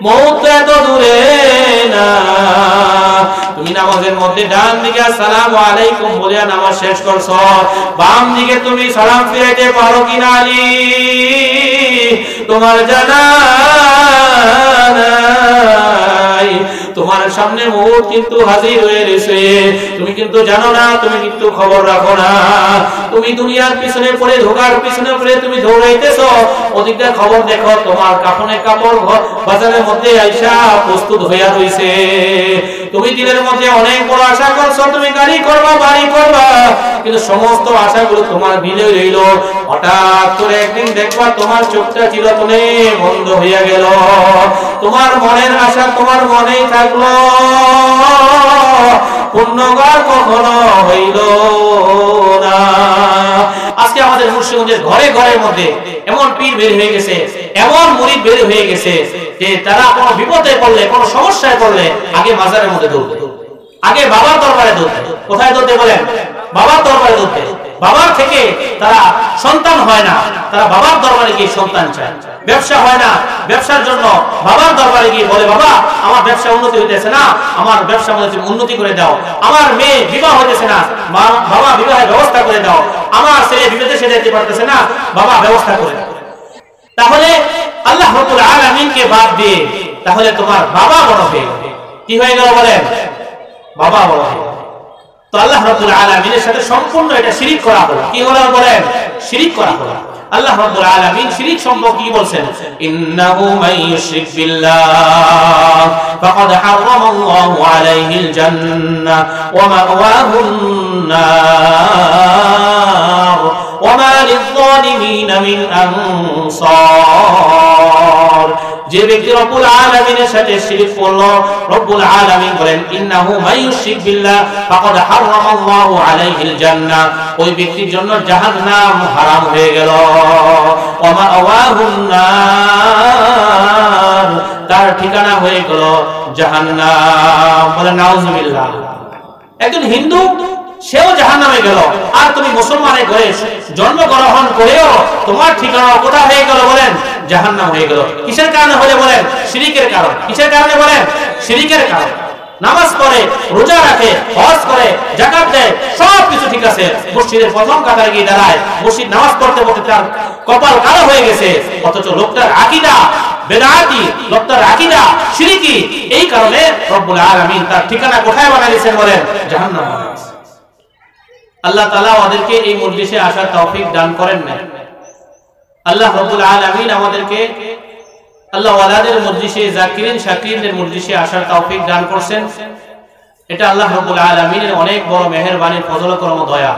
মউত এত দূরে না। তুমি নামাজের মধ্যে ডান দিকে আসসালামু আলাইকুম বলে নামাজ শেষ করছো, বাম দিকে তুমি সালাম ফিরাইতে পারো কিনা আলী তোমার জানা নাই। তোমার সামনে মউত কিন্তু হাজির হয়ে রয়েছে, তুমি কিন্তু জানো না, তুমি কিন্তু খবর রাখো না। তুমি দুনিয়ার পিছনে পড়ে, ধোকার পিছনে পড়ে তুমি দৌড়াইতেছো, ওদিকটা খবর দেখো, তোমার কাফনের কাপড় বাজারের মধ্যে আইসা প্রস্তুত হইয়া রইছে। তুমি দিলের মধ্যে অনেক বড় আশা করছো, তুমি গাড়ি করবা, বাড়ি করবা, কিন্তু সমস্ত আশাগুলো তোমার ভিজে রইল। হঠাৎ করে একদিন দেখবা তোমার চোখটা চিরতনে বন্ধ হইয়া গেল, তোমার মনের আশা তোমার মনেই থাকলো, পূর্ণবার কখনো হইল না। আজকে আমাদের মুর্শিদগঞ্জের ঘরে ঘরের মধ্যে এমন পীর বের হয়ে গেছে, এমন মুরিদ বের হয়ে গেছে যে তারা কোনো বিপদে পড়লে, কোনো সমস্যায় পড়লে আগে মাজারের মধ্যে দৌড়বে, আগে বাবার দরবারে দৌড়বে। কোথায় দৌড়তে বলেন? বাবার দরবারে দৌড়বে। বাবার থেকে তারা সন্তান হয় না, তারা বাবার দরবারে গিয়ে সন্তান চায়। ব্যবসা হয় না, ব্যবসার জন্য বাবার দরবারে গিয়ে বলে, বাবা আমার ব্যবসা উন্নতি হইতেছে না, আমার ব্যবসা উন্নতি করে দাও। আমার মেয়ে বিবাহ হইতেছে না, বাবা বিবাহের ব্যবস্থা করে দাও। আমার ছেলে বিদেশে যেতে পারতেছে না, বাবা ব্যবস্থা করে দাও। তাহলে আল্লাহ রাব্বুল আলামিনকে বাদ দিয়ে তাহলে তোমার বাবা বড় হয়ে গেল। কি হয়ে গেল বলেন? বাবা বড় হয়ে গেল। তো আল্লাহ রাব্বুল আলামিনের সাথে সম্পূর্ণ এটা শিরিক করা হলো। কি হলো বলেন? শিরিক করা হলো। আল্লাহ রাব্বুল আলামিন শিরিক সম্পর্কে কি বলছেন? ইন্নাহু মান ইউশরিক বিল্লাহ ফাকাদ হারামাল্লাহু আলাইহিল জান্নাহ ওয়া মাওয়াহুন নার ওয়া মা লিয-যালিমিন মিন আনসার। যে ব্যক্তি রব্বুল আলামিনের সাথে শিরক করলো, রব্বুল আলামিন বলেন ইন্নাহু মান ইউশরিক বিল্লাহ ফাকাদ হারামাল্লাহু আলাইহিল জান্নাহ, ওই ব্যক্তির জন্য জাহান্নাম হারাম হয়ে গেল। ওয়া মাওয়াহুন নার, তার ঠিকানা হয়ে গেল জাহান্নাম। বলেন নাউজুবিল্লাহ। একজন হিন্দু সেও জাহান্নামে গেল, আর তুমি মুসলমানের ঘরে জন্মগ্রহণ করেও তোমার ঠিকানা কোথায় হয়ে গেল বলেন? জাহান্নাম হয়ে গেল। কিসের কারণে হলে বলেন? শিরিকের কারণ। কিসের কারণে বলেন? শিরিকের কারণ। নামাজ পড়ে, রোজা রাখে, হজ করে, যাকাত দেয়, সব কিছু ঠিক আছে, মসজিদের প্রথম কাতারে গিয়ে দাঁড়ায়, মসজিদ নামাজ পড়তে পড়তে তার কপাল কালো হয়ে গেছে, অথচ লোকটার আকীদা বেদাতি, লোকটার আকীদা শিরকি। এই কারণে রব্বুল আলামিন তার ঠিকানা কোথায় বানাইছেন বলেন? জাহান্নাম। আল্লাহ তাআলা আমাদেরকে এই মজলিসে আসার তৌফিক দান করেন না। আল্লাহ রাব্বুল আলামিন আমাদেরকে আল্লাহ ওয়ালাদের মজলিসে, জাকিরিন শাকিরিনদের মজলিসে আসার তৌফিক দান করেন। এটা আল্লাহ রাব্বুল আলামিনের অনেক বড় মেহেরবানি, ফজল, করম, দয়া।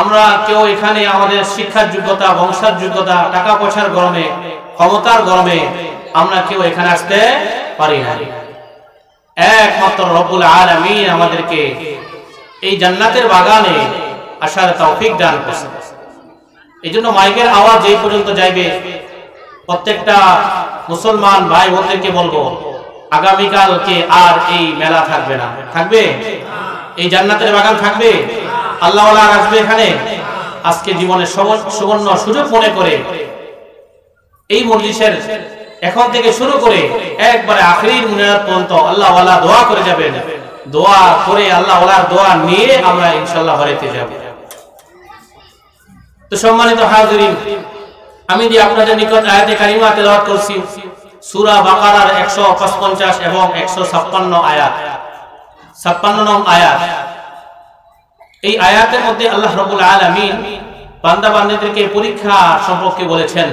আমরা কেউ এখানে আমাদের শিক্ষার যোগ্যতা, বংশের যোগ্যতা, টাকা পয়সার গরমে, ক্ষমতার গরমে আমরা কেউ এখানে আসতে পারি না। একমাত্র রব্বুল আলামিন আমাদেরকে এই জান্নাতের বাগানে আসার তৌফিক দান করেন। এই জন্য মাইকের আওয়াজ যেই পর্যন্ত যাইবে, প্রত্যেকটা মুসলমান ভাই বোনদেরকে বলবো, আগামীকালকে আর এই মেলা থাকবে না। থাকবে? এই জান্নাতের বাগান থাকবে? আল্লাহ ওয়ালা আসবে এখানে। আজকে জীবনের সুবর্ণ সুযোগ মনে করে এই মজলিসের এখন থেকে শুরু করে একবারে আখির মুনাজাত পর্যন্ত আল্লাহ ওয়ালা দোয়া করে যাবেন। দোয়া করে আল্লাহ ওয়ালার দোয়া নিয়ে আমরা ইনশাআল্লাহ বাড়িতে যাব। তো সম্মানিত হাজিরিন, আমি যে আপনাদের নিকট আয়াতে কারিমা তেলাওয়াত করছি সূরা বাকারার 155 এবং 156 আয়াত, 56 নং আয়াত। এই আয়াতের মধ্যে আল্লাহ রাব্বুল আলামিন বান্দা বান্দীদেরকে পরীক্ষা সম্পর্কে বলেছেন।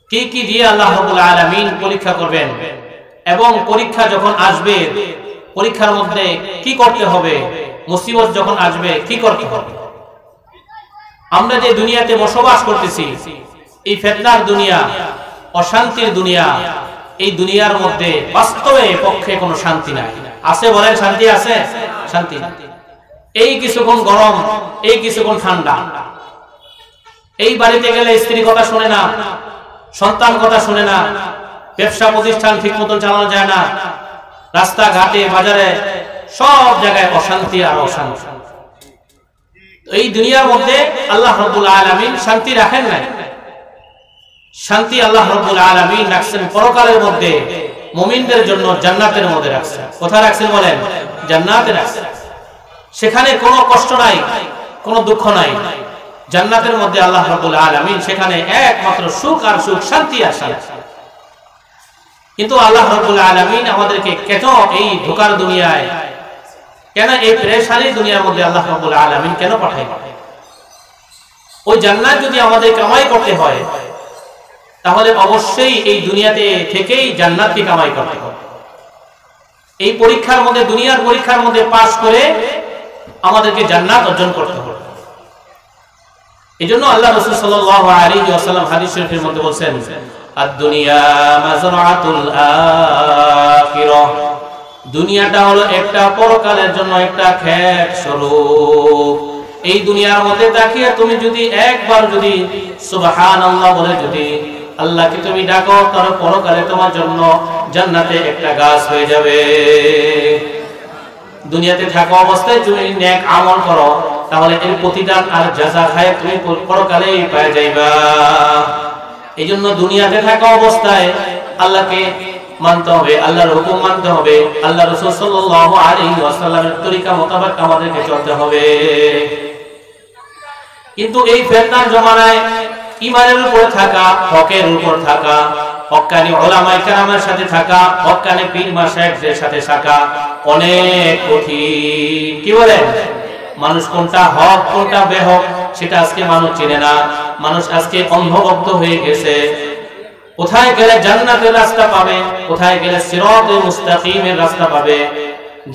কি কি দিয়ে আল্লাহ রাব্বুল আলামিন পরীক্ষা করবেন এবং পরীক্ষা যখন আসবে পরীক্ষার মধ্যে কি করতে হবে, মুসিবত যখন আসবে কি করতে হবে। আমরা যে দুনিয়াতে বসবাস করতেছি, এই ফিতনার দুনিয়া, অশান্তির দুনিয়া, এই দুনিয়ার মধ্যে বাস্তবে পক্ষে কোনো শান্তি নাই। আছে বলেন? শান্তি আছে? শান্তি নাই। এই কিছুক্ষণ গরম, এই কিছুক্ষণ ঠান্ডা। এই বাড়িতে গেলে স্ত্রী কথা শুনে না, সন্তান কথা শুনে না, ব্যবসা প্রতিষ্ঠান ঠিক মতন চালানো যায় না, রাস্তাঘাটে বাজারে সব জায়গায় অশান্তি আর অশান্তি। এই দুনিয়ার মধ্যে আল্লাহ রাব্বুল আলামিন শান্তি রাখেন নাই। শান্তি আল্লাহ রাব্বুল আলামিন রাখছেন পরকালের মধ্যে, মুমিনদের জন্য জান্নাতের মধ্যে রাখছেন। কোথায় রাখছেন বলেন? জান্নাতে রাখছেন। সেখানে কোনো কষ্ট নাই, কোনো দুঃখ নাই। জান্নাতের মধ্যে আল্লাহ রাব্বুল আলামিন সেখানে একমাত্র সুখ আর সুখ, শান্তি আর শান্তি। কিন্তু আল্লাহ রাব্বুল আলামিন আমাদেরকে কেন এই ধোঁকার দুনিয়ায়, কেন এই পেরেশানির দুনিয়ার মধ্যে আল্লাহ রাব্বুল আলামিন কেন পাঠায়? ওই জান্নাত যদি আমাদের কামাই করতে হয়, তাহলে অবশ্যই এই দুনিয়াতে থেকেই জান্নাতকে কামাই করতে হবে। এই পরীক্ষার মধ্যে, দুনিয়ার পরীক্ষার মধ্যে পাস করে আমাদেরকে জান্নাত অর্জন করতে হবে। এজন্য আল্লাহ রাসূল সাল্লাল্লাহু আলাইহি ওয়াসাল্লাম হাদিস শরীফের মধ্যে বলেন, আদ-দুনিয়া মাযরাআতুল আখিরাহ, দুনিয়াটা হলো একটা পরকালের জন্য একটা ক্ষেত স্বরূপ। এই দুনিয়ার মধ্যে তাকিয়ে তুমি যদি একবার যদি সুবহানাল্লাহ বলে যদি আল্লাহকে তুমি ডাকো, তাহলে পরকালে তোমার জন্য জান্নাতে একটা গাছ হয়ে যাবে। দুনিয়াতে থাকা অবস্থায় তুমি নেক আমল করো, তাহলে এর প্রতিদান আর জাযা খায় তুমি পরকালেই পেয়ে যাইবা। এইজন্য দুনিয়াতে থাকা অবস্থায় আল্লাহকে মানতে হবে, আল্লাহর হুকুম মানতে হবে, আল্লাহ রাসূল সাল্লাল্লাহু আলাইহি ওয়াসাল্লামের তরিকা মোতাবেক আমাদেরকে চলতে হবে। কিন্তু এই ফিতনার জমানায় ঈমানের উপর থাকা, হকের উপর থাকা, হক্কানি উলামায়ে কেরামের সাথে থাকা, হক্কানি পীর মাশায়েখদের সাথে থাকা অনেক কঠিন। কি বলেন? মানুষ কোনটা হক কোনটা বেহক সেটা আজকে মানুষ চেনে না। মানুষ আজকে অন্ধভক্ত হয়ে গেছে। কোথায় গেলে জান্নাতের রাস্তা পাবে, কোথায় গেলে সিরাতে মুস্তাকিমের রাস্তা পাবে।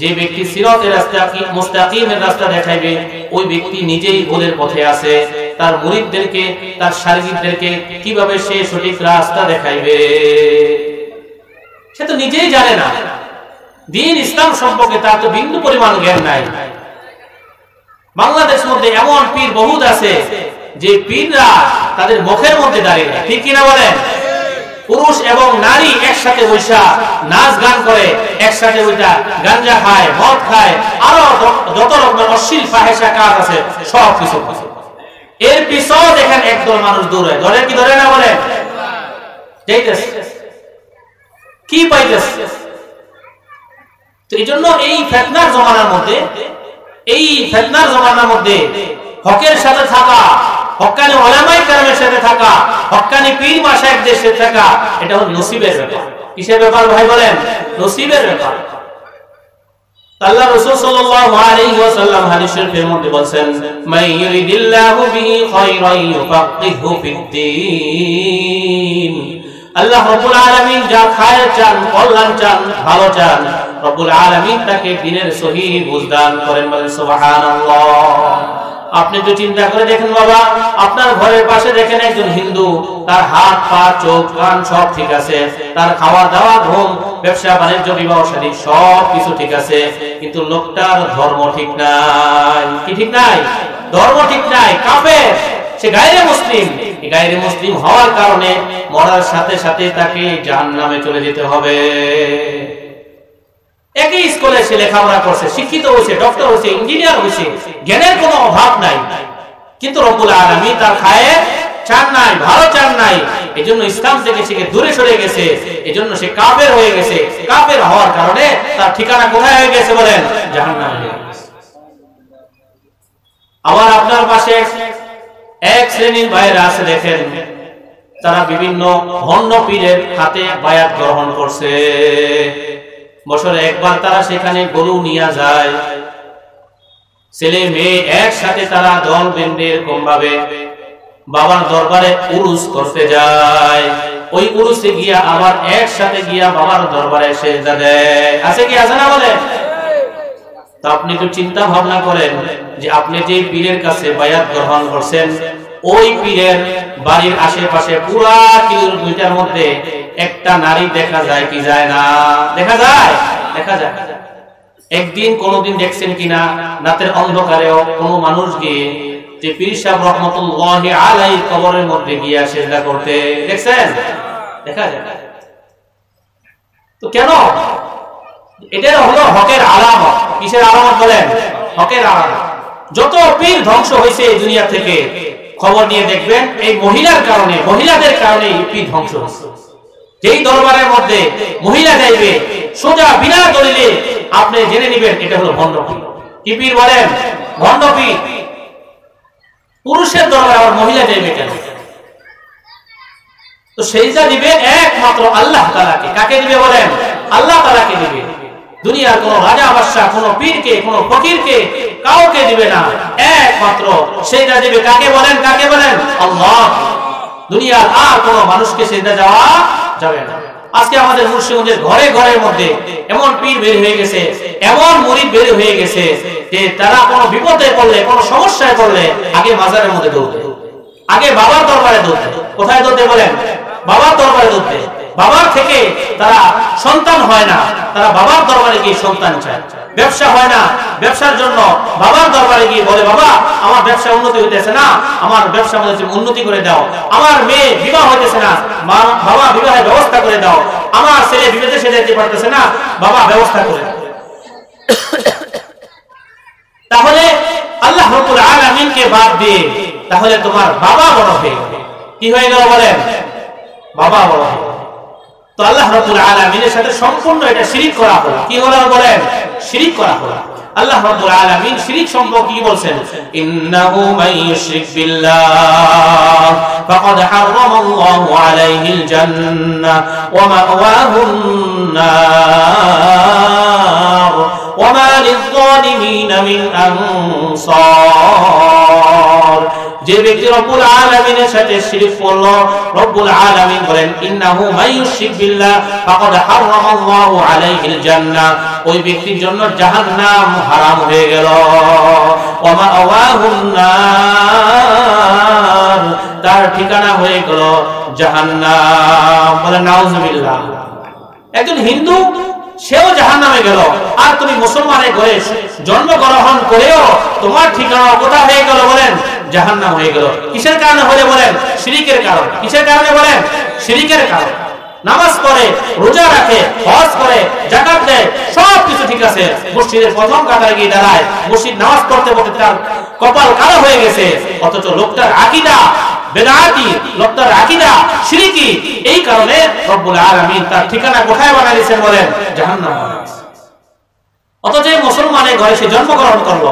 যে ব্যক্তি সিরাতে মুস্তাকিমের রাস্তা দেখাইবে, ওই ব্যক্তি নিজেই ভুলের পথে আছে। তার মুরিদদেরকে, তার শাগির্দদেরকে কিভাবে সে সঠিক রাস্তা দেখাইবে সে তো নিজেই জানে না। দ্বীন ইসলাম সম্পর্কে তার তো বিন্দু পরিমাণ জ্ঞান নাই। বাংলাদেশের মধ্যে এমন পীর বহুত আছে যে পীররা তাদের মুখের মধ্যে দাঁড়িয়ে, ঠিক কিনা বলেন? পুরুষ এবং নারী একসাথে বৈশা নাচ গান করে, একসাথে বৈশা গাঞ্জা খায়, মদ খায়, আরো যত রকমের অশ্লীল ফাহেশা কাজ আছে সব কিছু। এর পিছনে দেখেন একদল মানুষ দৌড়ে, ধরে কি ধরে না বলেন? কি পাইতেছে? তো এই জন্য এই ফিতনার জমানার মধ্যে, এই ফিতনার জমানার মধ্যে হকের সাথে থাকা, হক্কানি উলামায়ে কেরামের সাথে থাকা, হক্কানি পীর মাশায়েখদের সাথে থাকা, এটা হলো নসিবের ব্যাপার। কিসের ব্যাপার ভাই বলেন? নসিবের ব্যাপার। আল্লাহ রাসূল সাল্লাল্লাহু আলাইহি ওয়াসাল্লাম হাদিস শরীফের মধ্যে বলেন, মান ইউরিদিল্লাহু বিহি খায়রান ইউফাক্কিহু ফিদ্দীন। আল্লাহ রাব্বুল আলামিন যা খায় চান, কল্যাণ চান, ভালো চান, রব্বুল আলামিন তাকে দ্বীনের সহিহ বুঝদান করেন। বলেন সুবহানাল্লাহ। আপনি তো চিন্তা করে দেখেন বাবা, আপনার ঘরের পাশে দেখেন একজন হিন্দু, তার হাত পা চোখ কান সব ঠিক আছে, তার খাওয়া দাওয়া ঘুম ব্যবসা বাণিজ্য বিবাহ শাদী সব কিছু ঠিক আছে, কিন্তু লোকটার ধর্ম ঠিক নাই। কি ঠিক নাই? ধর্ম ঠিক নাই, কাফের, সে গায়রে মুসলিম। গায়রে মুসলিম হওয়ার কারণে মরার সাথে সাথে তাকে জাহান্নামে চলে যেতে হবে। একই স্কুলে সে লেখাপড়া করছে, শিক্ষিত হয়েছে, ডক্টর হয়েছে, ইঞ্জিনিয়ার হয়েছে, জ্ঞানের কোনো অভাব নাই, কিন্তু রব্বুল আলামিন তার খায়ের চান নাই, ভালো চান নাই। এজন্য ইসলাম থেকে সে দূরে সরে গেছে, এজন্য সে কাফের হয়ে গেছে। কাফের হওয়ার কারণে তার ঠিকানা কোথায় হয়ে গেছে বলেন? জাহান্নামে হয়ে গেছে। আবার আপনার পাশে এক শ্রেণীর ভাইয়েরা আছে, দেখেন তারা বিভিন্ন ভণ্ড পীরের হাতে বায়াত গ্রহণ করছে। বছরে একবার তারা সেখানে গরু নিয়ে যায়, ছেলে মেয়ে একসাথে তারা দল বেঁধে এরকম ভাবে বাবার দরবারে উরুস করতে যায়। ওই উরুসে গিয়া আবার একসাথে গিয়া বাবার দরবারে সেজদা দেয়। আছে কি আছে না বলে? তো আপনি তো চিন্তা ভাবনা করেন যে আপনি যে পীরের কাছে বায়াত গ্রহণ করছেন, ওই পীরের বাড়ির আশেপাশে পুরা কিলোমিটার মধ্যে একটা নারী দেখা যায় কি যায় না? দেখা যায়, দেখা যায়। একদিন কোনদিন দেখছেন কিনা রাতের অন্ধকারেও কোন মানুষ গিয়ে যে পীর সাহেব রহমাতুল্লাহি আলাইহির কবরের মধ্যে গিয়ে সিজদা করতে দেখছেন? দেখা যায়। তো কেন? এটা হলো হকের আলামত। কিসের আলামত বলেন? হকের আলামত। যত পীর ধ্বংস হয়েছে এই দুনিয়া থেকে, খবর নিয়ে দেখবেন এই মহিলাদের কারণে পীর ধ্বংস হচ্ছে। যেই দরবারের মধ্যে মহিলা যাইবে সোজা বিনা দলিলে আপনি জেনে নেবেন এটা হলো ভণ্ড পীর। কি পীর বলেন? ভণ্ড পীর। পুরুষের দরবারে আবার মহিলা যাইবে কেন? তো সেজদা দিবে একমাত্র আল্লাহ তাআলাকে। কাকে দিবে বলেন? আল্লাহ তাআলাকে দিবে। দুনিয়ার কোন রাজা বাদশাহ, কোন পীরকে, কোন ফকিরকে কাউকে দিবে না। একমাত্র সেজদা দিবে কাকে বলেন? কাকে বলেন? আল্লাহ। দুনিয়ার আর কোন মানুষকে সেজদা দেওয়া যাবে না। আজকে আমাদের মুর্শিদগঞ্জের ঘরে ঘরের মধ্যে এমন পীর বের হয়ে গেছে, এমন মুরিদ বের হয়ে গেছে যে তারা কোনো বিপদে পড়লে, কোনো সমস্যায় পড়লে আগে মাজারের মধ্যে দৌড়ে, আগে বাবার দরবারে দৌড়ে। কোথায় দৌড়ে বলেন? বাবার দরবারে দৌড়ে। বাবার থেকে তারা সন্তান হয় না, তারা বাবার দরবারে গিয়ে সন্তান চায়। ব্যবসা হয় না, ব্যবসার জন্য বাবার দরবারে গিয়ে বলে, বাবা আমার ব্যবসা উন্নতি হইতেছে না, আমার ব্যবসা উন্নতি করে দাও। আমার মেয়ে বিবাহ হইতেছে না, বাবা বিবাহের ব্যবস্থা করে দাও। আমার ছেলে বিদেশে যেতে পারতেছে না, বাবা ব্যবস্থা করে দাও। তাহলে আল্লাহ রাব্বুল আলামিনকে বাদ দিয়ে তাহলে তোমার বাবা বড় হয়ে গেল। কি হয়ে গেল বলেন? বাবা বড় হয়ে গেল। তো আল্লাহ রাব্বুল আলামিনের সাথে সম্পূর্ণ এটা শিরিক করা হলো। কি হলো বলেন? শিরিক করা হলো। আল্লাহ রাব্বুল আলামিন শিরিক সম্পর্কে কি বলছেন? ইন্নাহু মান ইউশরিক বিল্লাহ ফাকাদ হারামাল্লাহু আলাইহিল জান্নাহ ওয়া মাওয়াহুন নার ওয়া মা লিয-যালিমিন মিন আনসার। যে ব্যক্তি রব্বুল আলামিনের সাথে শিরক করলো, রব্বুল আলামিন বলেন ইন্নাহু মান ইউশরিক বিল্লাহ ফাকাদ হারামাল্লাহু আলাইহিল জান্নাহ, ওই ব্যক্তির জন্য জাহান্নাম হারাম হয়ে গেল। ওয়া মাওয়াহুন নার, তার ঠিকানা হয়ে গেল জাহান্নাম। বলেন নাউজুবিল্লাহ। একজন হিন্দু সেও জাহান্নামে গেল, আর তুমি মুসলমানের ঘরে জন্মগ্রহণ করেও তোমার ঠিকানা কোথা হয়ে গেল বলেন? জাহান্নাম হয়ে গেল। কিসের কারণে হলে বলেন? শিরিকের কারণে। কিসের কারণে বলেন? শিরিকের কারণে। নামাজ পড়ে, রোজা রাখে, হজ করে, যাকাত দেয়, সব কিছু ঠিক আছে, মসজিদের প্রথম কাতারে গিয়ে দাঁড়ায়, মসজিদ নামাজ পড়তে পড়তে তার কপাল কালো হয়ে গেছে, অথচ লোকটার আকীদা বেদাতি, লোকটার আকীদা শিরকি। এই কারণে রব্বুল আলামিন তার ঠিকানা কোথায় বানায় দিয়েছেন বলেন? জাহান্নাম বানায় দিয়েছেন। অথচ এই মুসলমানের ঘরে সে জন্মগ্রহণ করলো,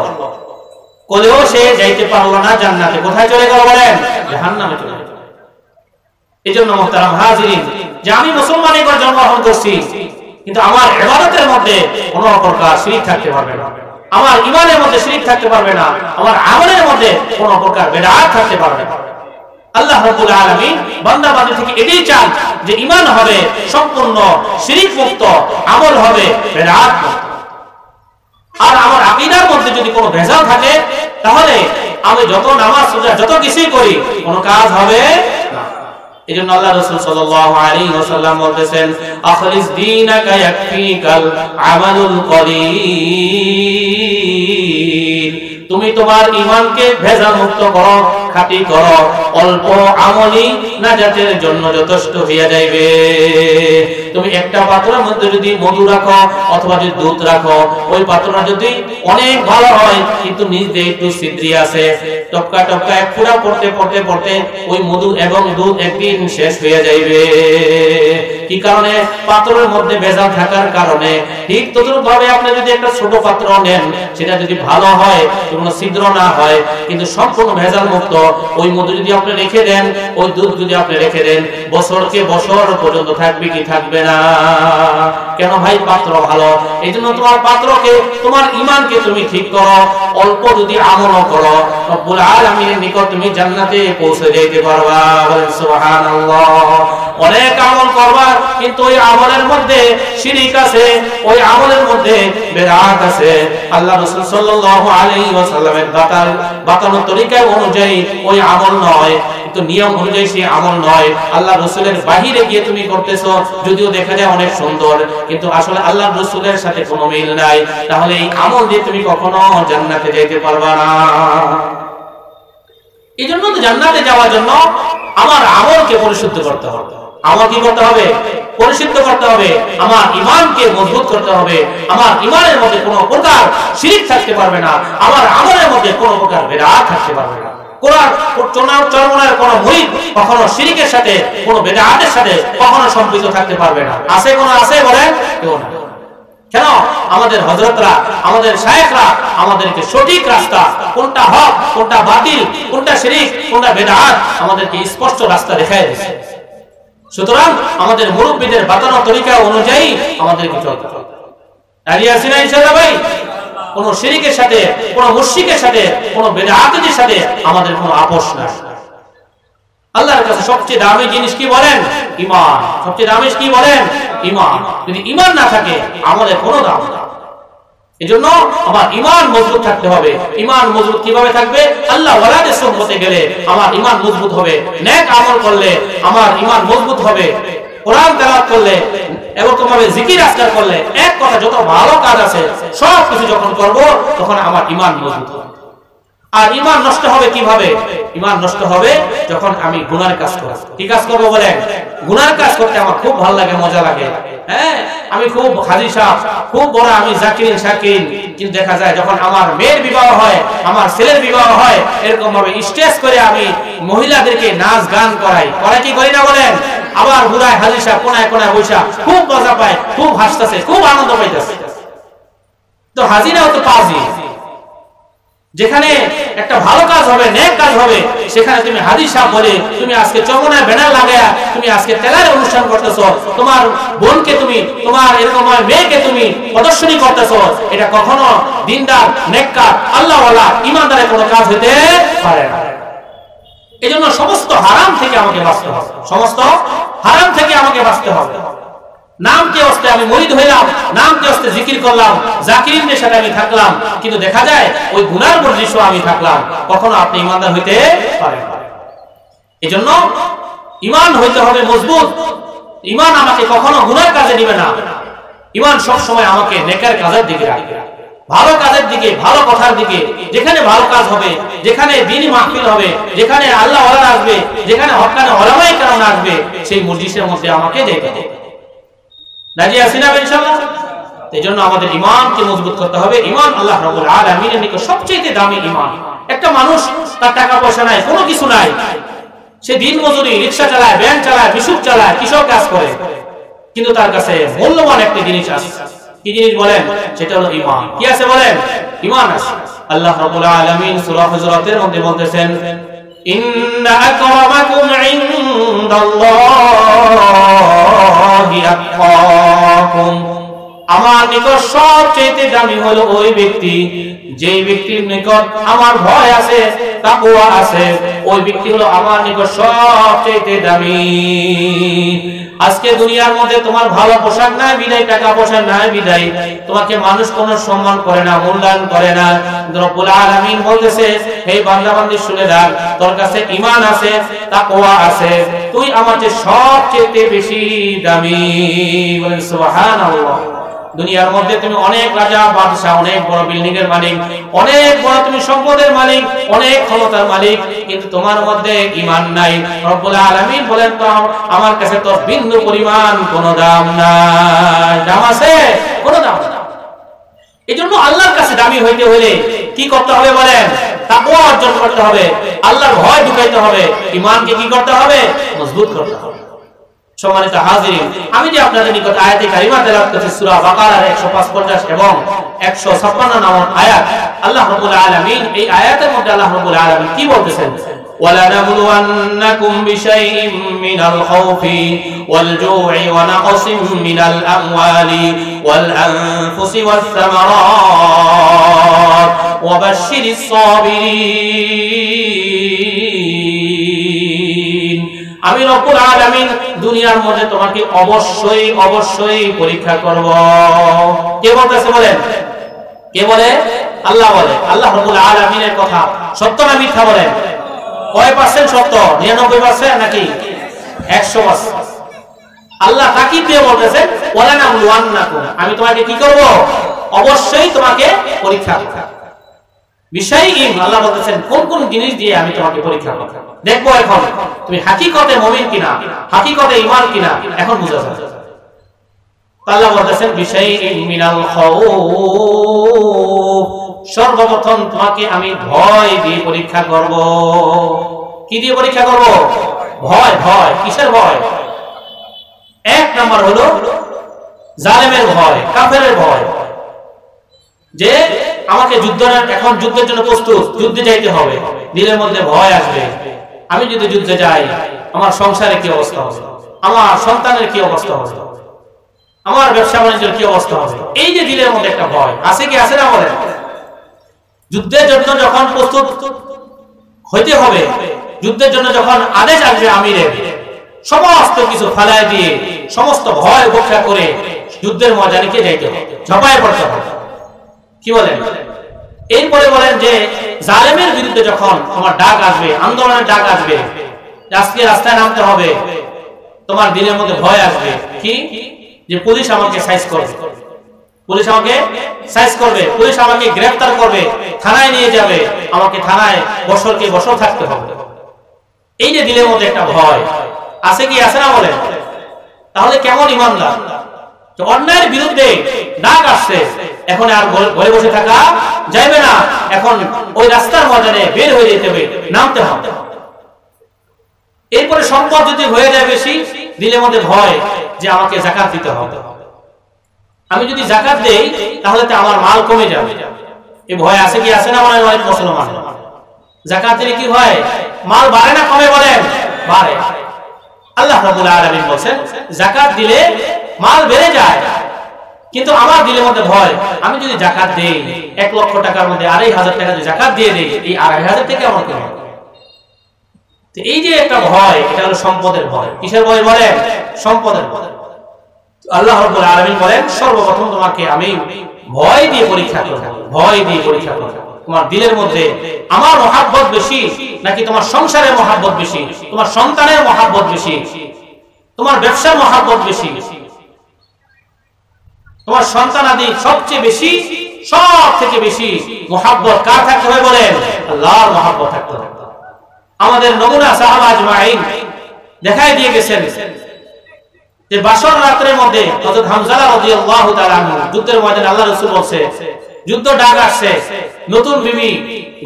কোলেও সে যাইতে পারলো না জান্নাতে। কোথায় চলে গেল বলেন? জাহান্নামে চলে গেল। এজন্য মুহতারাম হাজিরিন, যে আমি মুসলমানের ঘরে জন্মগ্রহণ করছি, কিন্তু আমার ইবাদতের মধ্যে কোনো প্রকার শিরক থাকতে পারবে না, আমার ঈমানের মধ্যে শিরক থাকতে পারবে না, আমার আমলের মধ্যে কোনো প্রকার বিদআত থাকতে পারবে না। আল্লাহ রাব্বুল আলামিন বান্দা বান্দী থেকে এটাই চান যে ঈমান হবে সম্পূর্ণ শিরক মুক্ত, আমল হবে বিদআত মুক্ত। আর আমার আকীদার মধ্যে যদি কোনো ভেজাল থাকে, তাহলে আমি যত নামাজ রোজা যত কিছুই করি কোনো কাজ হবে না। এজন্য আল্লাহ রাসূল সাল্লাল্লাহু আলাইহি ওয়াসাল্লাম বলতেছেন, আখলিস দীনাকা ইয়াকফিকাল আমালুল কলিল। তুমি তোমার ঈমানকে ভেজাল মুক্ত করো, খাঁটি করো, অল্প আমলই নাজাতের জন্য যথেষ্ট হয়ে যাইবে। তুমি একটা পাত্রের মধ্যে যদি মধু রাখো অথবা যদি দুধ রাখো, ওই পাত্রটা যদি অনেক ভালো হয় কিন্তু নিচ দিয়ে একটু ছিদ্রি আছে, টপকা টপকা এক ফুটা পড়তে পড়তে পড়তে ওই মধু এবং দুধ একদিন শেষ হয়ে যাইবে। কি কারণে? পাত্রের মধ্যে ভেজাল থাকার কারণে। ঠিক তদ্রূপভাবে আপনি যদি একটা ছোট পাত্র নেন, সেটা যদি ভালো হয়, কোনো ছিদ্র না হয়, কিন্তু সম্পূর্ণ ভেজাল মুক্ত, ওই মধু যদি আপনি রেখে দেন, ওই দুধ যদি আপনি রেখে দেন, বছরকে বছর পর্যন্ত থাকবে কি থাকবে না? কেন ভাই? পাত্র ভালো। এই জন্য তোমার পাত্রকে, তোমার ঈমানকে তুমি ঠিক করো, অল্প যদি আমল করো, রব্বুল আলামিনের নিকট তুমি জান্নাতে পৌঁছে যেতে পারবা। বলেন সুবহানাল্লাহ। অনেক আমল করবা, কিন্তু ওই আমলের মধ্যে শিরক আছে, ওই আমলের মধ্যে বিদআত আছে। আল্লাহ রাসূল সাল্লাল্লাহু আলাইহি ওয়াসাল্লামের বাতানো তরিকা অনুযায়ী ওই আমল নয়, কিন্তু নিয়ম অনুযায়ী সেই আমল নয়। আল্লাহ রাসূলের বাহিরে গিয়ে তুমি করতেছো, যদিও দেখা যায় অনেক সুন্দর, কিন্তু আসলে আল্লাহ রাসূলের সাথে কোনো মিল নাই। তাহলে এই আমল দিয়ে তুমি কখনো জান্নাতে যেতে পারবা না। এই জন্য তো জান্নাতে যাওয়ার জন্য আমার আমলকে পরিশুদ্ধ করতে হবে। আমার কি করতে হবে? পরিশুদ্ধ করতে হবে। আমার ঈমানকে মজবুত করতে হবে। আমার ঈমানের মধ্যে কোনো প্রকার শিরক থাকতে পারবে না, আমার আমলের মধ্যে কোনো প্রকার বিদআত থাকতে পারবে না। চরমনার কোন মুরিদ কখনো শিরকের সাথে কোন বিদআতের সাথে কখনো সম্পৃক্ত থাকতে পারবে না। আছে কোন আছে বলেন? কেউ না। কেন? আমাদের হযরতরা, আমাদের শায়েখরা আমাদেরকে সঠিক রাস্তা, কোনটা হক কোনটা বাতিল, কোনটা শিরক কোনটা বিদআত আমাদেরকে স্পষ্ট রাস্তা দেখায় দিয়েছে। সুতরাং আমাদের মুরব্বিদের বাতানো তরিকা অনুযায়ী আমাদেরকে চলতে হবে। রাজি আছি না ইনশাআল্লাহ ভাই? কোন শিরকের সাথে, কোন মুশরিকের সাথে, কোন বিদআতের সাথে আমাদের কোনো আপোষ নাই। আল্লাহর কাছে সবচেয়ে দামি জিনিস কি বলেন? ঈমান। সবচেয়ে দামি কি বলেন? ঈমান। যদি ঈমান না থাকে আমাদের কোনো দাম নেই। এজন্য আমার ঈমান মজবুত থাকতে হবে। ঈমান মজবুত কিভাবে থাকবে? আল্লাহ ওয়ালাদের সুহবতে গেলে আমার ঈমান মজবুত হবে, নেক আমল করলে আমার ঈমান মজবুত হবে, কোরআন তেলাওয়াত করলে, এরকম ভাবে জিকির আজকার করলে, এক কথা যত ভালো কাজ আছে সব কিছু যখন করব তখন আমার ঈমান মজবুত হবে। আর ঈমান নষ্ট হবে কিভাবে? ঈমান নষ্ট হবে যখন আমি গুনার কাজ করব। কি কাজ করব বলেন? গুনার কাজ করতে আমার খুব ভালো লাগে, মজা লাগে। হ্যাঁ, আমি খুব হাজী সাহেব, খুব বড় আমি জাকিরিন শাকিরিন, কিন্তু দেখা যায় যখন আমার মেয়ের বিবাহ হয়, আমার ছেলের বিবাহ হয়, এরকম ভাবে স্টেজ করে আমি মহিলাদেরকে নাচ গান করাই কি করি না বলেন? আবার বুড়ায় হাজী সাহেব কোনায় কোনায় বসা খুব মজা পায়, খুব হাসতেছে, খুব আনন্দ পাইতেছে। তো হাজিরাও তো পাজি। যেখানে একটা ভালো কাজ হবে, নেক কাজ হবে, সেখানে তুমি হাজী সাহেব বলে তুমি আজকে চমনায় ব্যানার লাগায়া তুমি আজকে তেলার অনুষ্ঠান করতেছো, তোমার বোনকে তুমি, তোমার এরকম মেয়েকে তুমি প্রদর্শনী করতেছো, এটা কখনো দিনদার, নেককার, আল্লাহওয়ালা, ঈমানদারের কোনো কাজ হতে পারে না। এজন্য সমস্ত হারাম থেকে আমাকে বাঁচতে হবে, সমস্ত হারাম থেকে আমাকে বাঁচতে হবে। নামকে অস্তে আমি মুরিদ হইলাম, নামকে অস্তে জিকির করলাম, জাকিরিনদের সাথে আমি থাকলাম, কিন্তু দেখা যায় ওই গুনার বর্জিত আমি থাকলাম, কখনো আপনি ঈমানদার হইতে পারেন না। এজন্য ঈমান হইতে হবে মজবুত। ঈমান আমাকে কখনো গুনার কাজে দিবে না। ঈমান সব সময় আমাকে নেকের কাজের দিকে রাখবে, ভালো কাজের দিকে, ভালো কথার দিকে। যেখানে ভালো কাজ হবে, যেখানে দ্বীনি মাহফিল হবে, যেখানে আল্লাহ ওয়ালা আসবে, যেখানে হক্কানে উলামায়ে কেরাম আসবে, সেই মজলিসের মধ্যে আমাকে যেতে হবে। রাজি আছি না ইনশাআল্লাহ? এজন্য আমাদের ঈমানকে মজবুত করতে হবে। ঈমান আল্লাহ রাব্বুল আলামিনের নিকট সবচেয়ে দামি ঈমান। একটা মানুষ তার টাকা পয়সা নাই, কোনো কিছু নাই, সে দিন মজুরি, রিকশা চালায়, ভ্যান চালায়, বিশুক চালায়, কৃষক কাজ করে, কিন্তু তার কাছে মূল্যবান একটা জিনিস আছে। কি জিনিস বলেন? সেটা হলো ঈমান। কি আছে বলেন? ঈমান আছে। আল্লাহ রাব্বুল আলামিন সূরা হুজুরাতের মধ্যে বলতেছেন, ইন্না আকরামাকুম ইনদাল্লাহি আতকাকুম, আমার নিকট সবচেয়ে দামি হলো ওই ব্যক্তি যে ব্যক্তির নিকট আমার ভয় আছে, তাকওয়া আছে, ওই ব্যক্তি হলো আমার নিকট সবচেয়ে দামি। আজকে দুনিয়ার মধ্যে তোমার ভালো পোশাক নাই বিদায়, টাকা পয়সা নাই বিদায় তোমাকে মানুষ কোনো সম্মান করে না, মূল্যায়ন করে না। রব্বুল আলামিন বলতেছে, হে বান্দা বান্দি শুনে রাখ, তোর কাছে ঈমান আছে, তাকওয়া আছে, তুই আমার চেয়ে সবচেয়ে বেশি দামি। বলেন সুবহানাল্লাহ। দুনিয়ার মধ্যে তুমি অনেক রাজা বাদশা, অনেক বড় বিল্ডিং এর মালিক, অনেক বড় তুমি সম্পদের মালিক, অনেক ক্ষমতার মালিক, কিন্তু তোমার মধ্যে ঈমান নাই। রব্বুল আলামিন বলেন, তো আমার কাছে তো বিন্দু পরিমাণ কোনো দাম নাই। দাম আছে? কোনো দাম নাই। এজন্য আল্লাহর কাছে দামি হইতে হলে কি করতে হবে বলেন? তাকওয়া অর্জন করতে হবে, আল্লাহর ভয় ঢুকাইতে হবে, ঈমানকে কি করতে হবে? মজবুত করতে হবে। সম্মানিত হাজিরিন, আমি যে আপনাদের নিকট আয়াতে কারিমা তেলাওয়াত করছি সূরা বাকারার 155 এবং 156 নম্বর আয়াত। আল্লাহ রাব্বুল আলামিন এই আয়াতের মধ্যে আল্লাহ রাব্বুল আলামিন কি বলতেছেন? وَلَنَبْلُوَنَّكُمْ بِشَيْءٍ مِّنَ الْخَوْفِ وَالْجُوعِ وَنَقْصٍ مِّنَ الْأَمْوَالِ وَالْأَنفُسِ وَالثَّمَرَاتِ وَبَشِّرِ الصَّابِرِينَ। আমি রব্বুল আলামিন দুনিয়ার মধ্যে তোমাকে অবশ্যই অবশ্যই পরীক্ষা করব। কে বলতেছে বলেন? কে বলে? আল্লাহ বলে। আল্লাহ রব্বুল আলামিনের কথা সত্য না মিথ্যা বলেন? কয় পার্সেন্ট সত্য? 99% নাকি 100%? আল্লাহ তাকিদ দিয়ে বলতেছেন, ওয়ালানাবলুওয়ান্নাকুম, আমি তোমাকে কি করব? অবশ্যই তোমাকে পরীক্ষা করব। বিষয়ইম, আল্লাহ বলতেছেন কোন কোন জিনিস দিয়ে আমি তোমাকে পরীক্ষা করব, দেখবো এখন তুমি হাকিকতে মুমিন কিনা, হাকিকতে ঈমান কিনা, এখন বুঝা যাবে। আল্লাহ বলতেছেন বিশাইইন মিনাল খাউফ, সর্বপ্রথম তোমাকে আমি ভয় দিয়ে পরীক্ষা করব। কি দিয়ে পরীক্ষা করব? ভয়। ভয় কিসের ভয়? এক নাম্বার হলো জালেমের ভয়, কাফেরের ভয়, যে আমাকে এখন যুদ্ধের জন্য প্রস্তুত, যুদ্ধে যাইতে হবে, দিলের মধ্যে ভয় আসবে, আমি যদি যুদ্ধে যাই আমার সংসারে কি অবস্থা হবে, আমার সন্তানের কি অবস্থা হবে, আমার ব্যবসা বাণিজ্যের কি অবস্থা হবে। এই যে দিলের মধ্যে একটা ভয় আছে, কি আছে না বলেন? যুদ্ধের জন্য যখন প্রস্তুত হইতে হবে, যুদ্ধের জন্য যখন আদেশ আসবে আমিরের, সমস্ত কিছু ফালায় দিয়ে সমস্ত ভয় উপেক্ষা করে যুদ্ধের ময়দানে যাইতে হবে, ঝাঁপায় পড়তে হবে। কি বলেন? এরপরে বলেন যে জালেমের বিরুদ্ধে যখন তোমার ডাক আসবে, আন্দোলনের ডাক আসবে, আজকে রাস্তায় নামতে হবে, তোমার দিনের মধ্যে ভয় আসবে কি, যে পুলিশ আমাকে সাইজ করবে, পুলিশ আমাকে সাইজ করবে, পুলিশ আমাকে গ্রেফতার করবে, থানায় নিয়ে যাবে, আমাকে থানায় বছরকে বছর থাকতে হবে। এই যে দিলের মধ্যে একটা ভয় আছে, কি আছে না বলেন? তাহলে কেমন ইমানদার? অন্যায়ের বিরুদ্ধে ডাক আসছে, এখন আর ঘরে বসে থাকা যাবে না, এখন ওই রাস্তার ময়দানে বের হয়ে যেতে হবে, নামতে হবে। এরপরে সম্পদ যদি হয়ে যায় বেশি, দিলের মধ্যে ভয় যে আমাকে যাকাত দিতে হবে, আমি যদি যাকাত দেই তাহলে তো আমার মাল কমে যাবে, এই ভয় আছে, কি আছে না বলেন? অনেক মুসলমান যাকাত দিলে কি হয়? মাল বাড়ে না কমে? বলেন বাড়ে। আল্লাহ রাব্বুল আলামিন বলেন যাকাত দিলে মাল বেড়ে যায়, কিন্তু আমার দিলের মধ্যে ভয়, আমি যদি যাকাত দেই 1 লক্ষ টাকার মধ্যে 2,500 টাকা যদি যাকাত দিয়ে দেই, এই 2,500 টাকা আমার কমে। তো এই যে একটা ভয়, এটা হলো সম্পদের ভয়। কিসের ভয় বলেন? সম্পদের ভয়। আল্লাহ রাব্বুল আলামিন বলেন সর্বপ্রথম তোমাকে আমি ভয় দিয়ে পরীক্ষা করব, ভয় দিয়ে পরীক্ষা করব। তোমার দিলের মধ্যে আমার মহব্বত বেশি নাকি তোমার সংসারের মহব্বত বেশি, তোমার সন্তানের মহব্বত বেশি, তোমার ব্যবসার মহব্বত বেশি, তোমার সন্তান আদি সবচেয়ে বেশি, সব থেকে বেশি মহব্বত কার থাকতে হবে বলেন? আল্লাহর মহব্বত থাকতে হবে। আমাদের নমুনা সাহাবা আজমাইন দেখাই দিয়ে গেছেন যে বাসর রাতের মধ্যে হযরত হামজা রাদিয়াল্লাহু তাআলা আনহু যুদ্ধের ময়দানে আল্লাহর রাসূল বলছে, যুদ্ধ ডাক আসছে, নতুন বিবি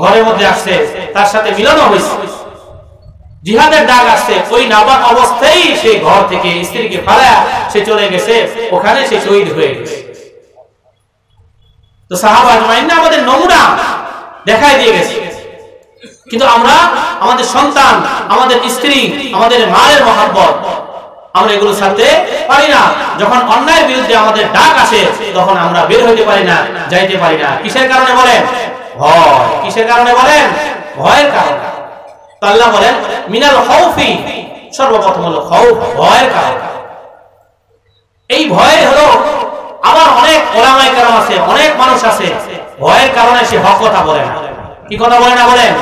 ঘরের মধ্যে আসছে, তার সাথে মিলন হয়েছে, জিহাদের ডাক আসছে, ওই নাবাক অবস্থায় সে ঘর থেকে স্ত্রীকে ফালা সে চলে গেছে, ওখানে সে শহীদ হয়ে গেছে। তো সাহাবা আজমাইন আমাদের নমুনা দেখাই দিয়ে গেছে, কিন্তু আমরা আমাদের সন্তান, আমাদের স্ত্রী, আমাদের মায়ের মহব্বত আমরা এগুলো ছাড়তে পারি না। যখন অন্যায়ের বিরুদ্ধে আমাদের ডাক আসে তখন আমরা বের হইতে পারি না, যাইতে পারি না। কিসের কারণে বলেন? ভয়। কিসের কারণে বলেন? ভয়ের কারণে। তো আল্লাহ বলেন মিনাল খাউফি, সর্বপ্রথম হলো খাউফ, ভয়ের কারণ। এই ভয় হলো, আবার অনেক ওলামায়ে কেরাম আছে, অনেক মানুষ আছে ভয়ের কারণে সে হক কথা বলে না। কি কথা বলে না বলেন?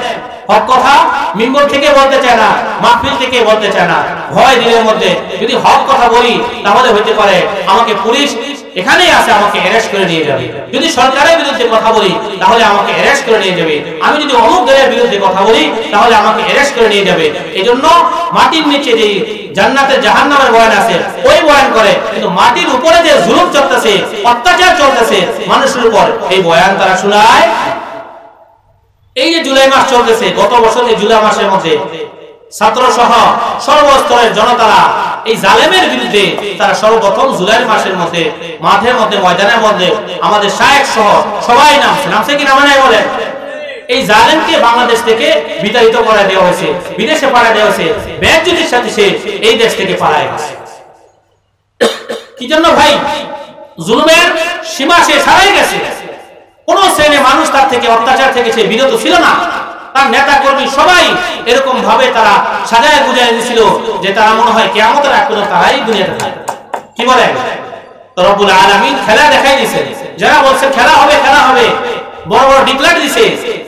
হক কথা মিম্বর থেকে বলতে চায় না, মাহফিল থেকে বলতে চায় না। ভয় দিলের মধ্যে যদি হক কথা বলি তাহলে হইতে পারে আমাকে পুলিশ এখানেই আছে, আমাকে অ্যারেস্ট করে নিয়ে যাবে। যদি সরকারের বিরুদ্ধে কথা বলি তাহলে আমাকে অ্যারেস্ট করে নিয়ে যাবে। আমি যদি অমুক দলের বিরুদ্ধে কথা বলি তাহলে আমাকে অ্যারেস্ট করে নিয়ে যাবে। এজন্য মাটির নিচে যে জান্নাতের জাহান্নামের বয়ান আছে ওই বয়ান করে, কিন্তু মাটির উপরে যে জুলুম চলতেছে, অত্যাচার চলতেছে মানুষের উপর, এই বয়ান তারা শোনায়। এই যে জুলাই মাস চলতেছে, গত বছর এই জুলাই মাসের মধ্যে ছাত্র সহ সর্বস্তরের জনতারা এই জালেমের বিরুদ্ধে তারা সর্বপ্রথম জুলাই মাসের মধ্যে মাঠের মধ্যে, ময়দানের মধ্যে আমাদের শায়েখ সহ সবাই নামছে কি নামে নাই বলেন? এই জালেমকে বাংলাদেশ থেকে বিতাড়িত করে দেওয়া হয়েছে, বিদেশে পাঠিয়ে দেওয়া হয়েছে, বেজ্জতির সাথে সে এই দেশ থেকে পালায় গেছে। কি জন্য ভাই? জুলুমের সীমা সে ছাড়াই গেছে। কোন শ্রেণীর মানুষ তার থেকে অত্যাচার থেকে সে বিরত ছিল না। তার নেতা কর্মী সবাই এরকম ভাবে তারা সাজায় বুঝায় দিয়েছিল যে তারা মনে হয় কিয়ামতের আগ পর্যন্ত তারাই দুনিয়াতে থাকবে। কি বলেন? তো রব্বুল আলামিন খেলা দেখাই দিয়েছে। যারা বলছে খেলা হবে, খেলা হবে, বড় বড় ডিক্লার দিছে,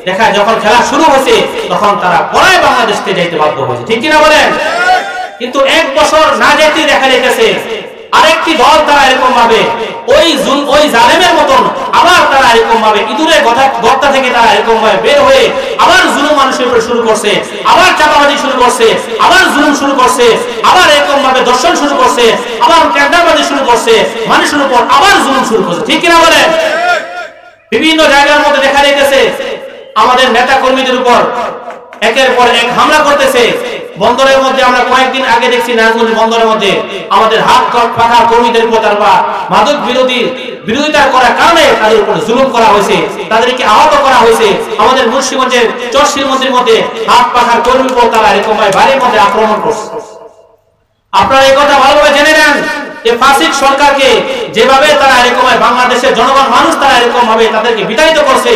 দেখা যখন খেলা শুরু হয়েছে তখন তারা পড়ায় বাংলাদেশ থেকে যাইতে বাধ্য হয়েছে। ঠিক কিনা বলেন? কিন্তু 1 বছর না যেতেই দেখা যাইতেছে আরেকটি দল তারা এরকম ভাবে ওই জালেমের মতন আবার তারা এরকম ভাবে ইঁদুরের গর্তা থেকে তারা এরকম ভাবে বের হয়ে আবার জুলুম মানুষের উপর শুরু করছে, আবার চাপাবাজি শুরু করছে, আবার জুলুম শুরু করছে, আবার এরকম ভাবে দর্শন শুরু করছে, আবার টেন্ডারবাজি শুরু করছে, মানুষের উপর আবার জুলুম শুরু করছে। ঠিক কিনা বলেন? বিভিন্ন জায়গার মধ্যে দেখা যাইতেছে আমাদের নেতা কর্মীদের উপর একের পর এক হামলা করতেছে। বন্দরের মধ্যে আমরা কয়েকদিন আগে দেখছি নারায়ণগঞ্জ বন্দরের মধ্যে আমাদের হাত পাখা কর্মীদের উপর তারা মাদক বিরোধিতা করার কারণে তাদের উপর জুলুম করা হয়েছে, তাদেরকে আহত করা হয়েছে। আমাদের মুন্সিগঞ্জের চরশিলমন্দির মধ্যে হাত পাখার কর্মীর উপর তারা এরকম বাড়ির মধ্যে আক্রমণ করছে। আপনারা এই কথা ভালোভাবে জেনে নেন যে ফাসিক সরকারকে যেভাবে তারা এরকম বাংলাদেশের জনগণ মানুষ তারা এরকম ভাবে তাদেরকে বিতাড়িত করছে,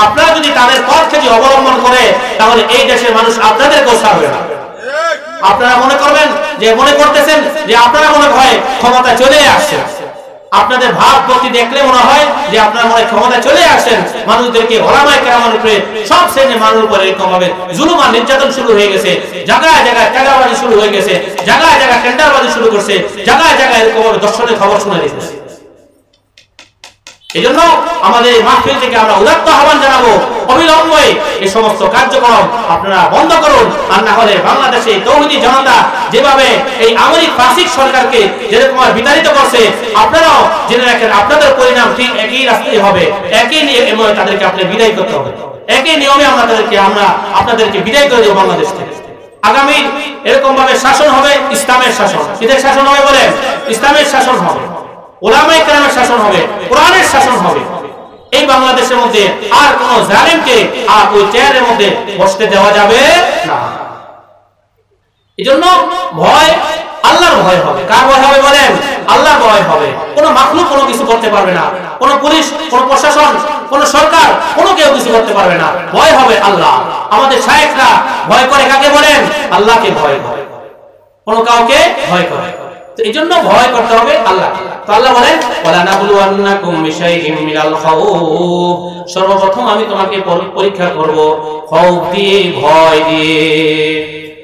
আপনারা যদি তাদের পথকে যদি অবলম্বন করে তাহলে এই দেশের মানুষ আপনাদেরকেও ছাড়বে না। আপনারা মনে করবেন যে মনে করতেছেন যে আপনারা মনে হয় ক্ষমতা চলে আসছে, আপনাদের ভাব প্রতি দেখলে মনে হয় যে আপনারা মনে ক্ষমতা চলে আসেন, মানুষদেরকে ওলামায়ে কেরামের উপরে সব শ্রেণীর মানুষের উপরে এরকম ভাবে জুলুম আর নির্যাতন শুরু হয়ে গেছে, জায়গায় জায়গায় টাকাবাজি শুরু হয়ে গেছে, জায়গায় জায়গায় টেন্ডারবাজি শুরু করছে, জায়গায় জায়গায় এরকম ভাবে দর্শনের খবর শুনে দিতেছে। এই জন্য আমাদের এই মাহফিল থেকে আমরা উদাত্ত আহ্বান জানাবো, অবিলম্বে এই সমস্ত কার্যক্রম আপনারা বন্ধ করুন। আর না হলে বাংলাদেশে তৌহিদি জনতা যেভাবে এই আওয়ামী ফাসিক সরকারকে যেরকম বিতাড়িত করছে, আপনারাও জেনে রাখেন আপনাদের পরিণাম ঠিক একই রাস্তায় হবে, একই নিয়মে তাদেরকে আপনি বিদায় করতে হবে, একই নিয়মে আমরা আপনাদেরকে বিদায় করে দেব বাংলাদেশ থেকে। আগামী এরকম ভাবে শাসন হবে ইসলামের শাসন। কিসের শাসন হবে বলেন? ইসলামের শাসন হবে, ওলামায়ে কেরামের শাসন হবে, কোরআনের শাসন হবে। এই বাংলাদেশের মধ্যে আর কোন জালেমকে আর ওই চেয়ারের মধ্যে বসতে দেওয়া যাবে না। এজন্য ভয় আল্লাহর ভয় হবে। কার ভয় হবে বলেন? আল্লাহর ভয় হবে। কোন মাখলুক কোনো কিছু করতে পারবে না, কোন পুলিশ, কোন প্রশাসন, কোন সরকার, কোনো কেউ কিছু করতে পারবে না। ভয় হবে আল্লাহ। আমাদের শায়েখরা ভয় করে কাকে বলেন? আল্লাহকে ভয় করে, কোন কাউকে ভয় করে। এই জন্য ভয় করতে হবে আল্লাহ। তো আল্লাহ বলেন ওয়ালা নাবলুওয়ান্নাকুম বিশাইইম মিনাল খাউফ, সর্বপ্রথম আমি তোমাকে পরীক্ষা করব খাউফ দিয়ে, ভয় দিয়ে।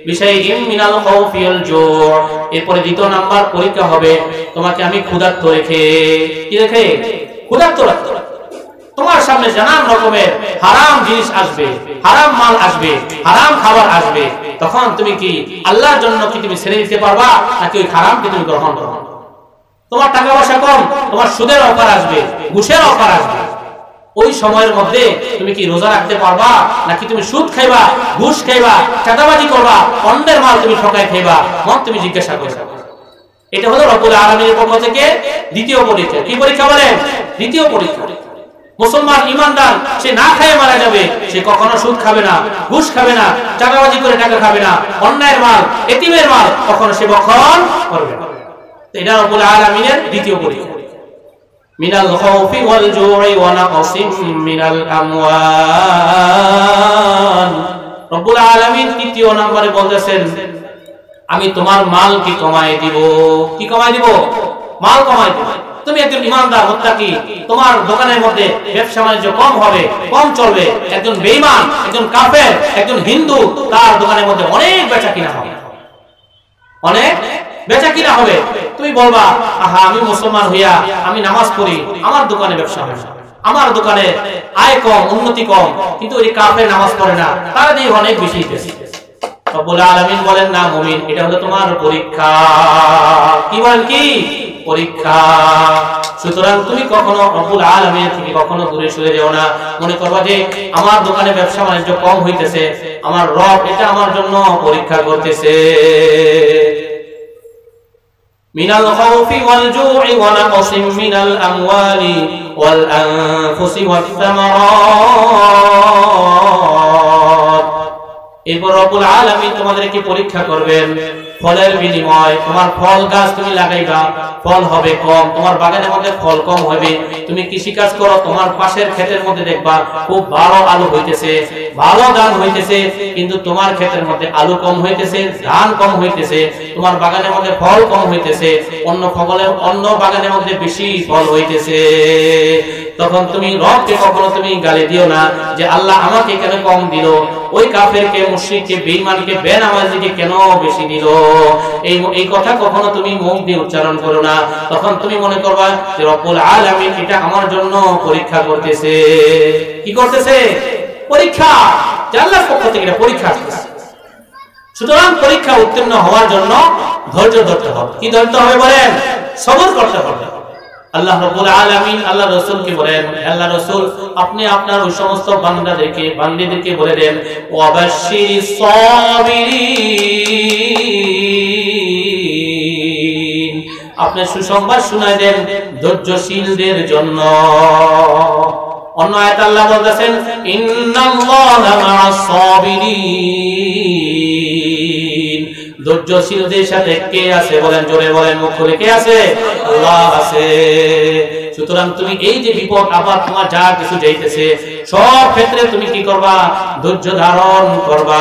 বিশাইইম মিনাল খাউফি ওয়াল জু', এরপরে দ্বিতীয় নাম্বার পরীক্ষা হবে তোমাকে আমি ক্ষুধার্ত রেখে। কি রেখে? ক্ষুধার্ত রাখতে। তোমার সামনে নানান রকমের হারাম জিনিস আসবে, হারাম মাল আসবে, হারাম খাবার আসবে, তখন তুমি কি আল্লাহর জন্য কি তুমি ছেড়ে দিতে পারবা নাকি ওই হারামকে তুমি গ্রহণ করবে? তোমার টাকা পয়সা কম, তোমার সুদের অফার আসবে, ঘুষের অফার আসবে, ওই সময়ের মধ্যে তুমি কি রোজা রাখতে পারবা নাকি তুমি সুদ খাইবা, ঘুষ খাইবা, চাঁদাবাজি করবা, অন্যের মাল তুমি ঠকায় খাইবা? মন তুমি জিজ্ঞাসা করবে। এটা হলো রব্বুল আলামিনের পক্ষ থেকে দ্বিতীয় পরীক্ষা। কি পরীক্ষা বলেন? দ্বিতীয় পরীক্ষা। মুসলমান ইমানদার সে না খেয়ে মারা যাবে, সে কখনো সুদ খাবে না, ঘুষ খাবে না, চাঁদাবাজি করে টাকা খাবে না, অন্যায়ের মাল, এতিমের মাল কখনো সে বক্ষণ করবে না। এটা রব্বুল আলামিনের দ্বিতীয় পরীক্ষা। মিনাল খাউফি ওয়াল জু'i ওয়া নাকসিম মিনাল আমওয়াল, রব্বুল আলামিন তৃতীয় নম্বরে বলতেছেন আমি তোমার মাল কি কমায় দিব। কি কমায় দিব? মাল কমায় দিব। তুমি একজন ইমানদার মুত্তাকি, তোমার দোকানের মধ্যে ব্যবসা বাণিজ্য কম হবে, কম চলবে। একজন বেঈমান, একজন কাফের, একজন হিন্দু, তার দোকানের মধ্যে অনেক বেচা কিনা হবে, অনেক বেচা কিনা হবে। তুমি বলবা আহা আমি মুসলমান হইয়া আমি নামাজ পড়ি, আমার দোকানে ব্যবসা হয় না, আমার দোকানে আয় কম, উন্নতি কম, কিন্তু ওই কাফের নামাজ পড়ে না, তারা দিয়ে অনেক বেশি বেশি। রব্বুল আলামিন বলেন না মুমিন, এটা হলো তোমার পরীক্ষা। কি বলেন? কি পরীক্ষা। সুতরাং তুমি কখনো রব্বুল আলামিন থেকে কখনো দূরে সরে যাও না। মনে করবা যে আমার দোকানে ব্যবসা বাণিজ্য কম হইতেছে, আমার রব এটা আমার জন্য পরীক্ষা করতেছে। মিনাল খাউফি ওয়াল জু'i ওয়া নাকসিম মিনাল আমওয়ালি ওয়াল আনফুসি ওয়াস সামারাত। এরপর রব্বুল আলামিন তোমাদেরকে পরীক্ষা করবেন ফলের বিনিময়। তোমার ফল গাছ তুমি লাগাইবা, ফল হবে কম, তোমার বাগানের মধ্যে ফল কম হবে। তুমি কৃষি কাজ করো, তোমার পাশের ক্ষেতের মধ্যে দেখবা খুব ভালো আলু হইতেছে, ভালো ধান হইতেছে, কিন্তু তোমার ক্ষেতের মধ্যে আলু কম হইতেছে, ধান কম হইতেছে, তোমার বাগানের মধ্যে ফল কম হইতেছে, অন্য বাগানের মধ্যে বেশি ফল হইতেছে। তখন তুমি রবকে কখনো তুমি গালি দিও না যে আল্লাহ আমাকে কেন কম দিল, ওই কাফেরকে, মুশরিককে, বেঈমানকে, বেনামাজিকে কেন বেশি দিল। এই কথা কখনো তুমি মুখ দিয়ে উচ্চারণ করো না। তখন তুমি মনে করবা যে রব্বুল আলামিন এটা আমার জন্য পরীক্ষা করতেছে। কি করতেছে? পরীক্ষা। আল্লাহর পক্ষ থেকে এটা পরীক্ষা আসছে। সুতরাং পরীক্ষা উত্তীর্ণ হওয়ার জন্য ধৈর্য ধরতে হবে। কি ধরতে হবে বলেন? সবর করতে হবে। আল্লাহ রাব্বুল আলামিন আল্লাহ রাসূলকে বলেন, আল্লাহ রাসূল আপনি আপনার ওই সমস্ত বান্দাদেরকে বলে দেন, ওয়াবাশশিরিস সাবিরিন, আপনি সুসংবাদ শোনায় দেন ধৈর্যশীলদের জন্য। অন্য আয়াতে আল্লাহ বলতেছেন, ইন্নাল্লাহা মা'আস সাবিরিন, ধৈর্যশীলদের সাথে কে আছে বলেন? জোরে বলেন, মুখ খুলে কে আছে? আল্লাহ আছে। সুতরাং তুমি এই যে বিপদ আবার তোমার যা কিছু যাইতেছে সব ক্ষেত্রে তুমি কি করবা? ধৈর্য ধারণ করবা।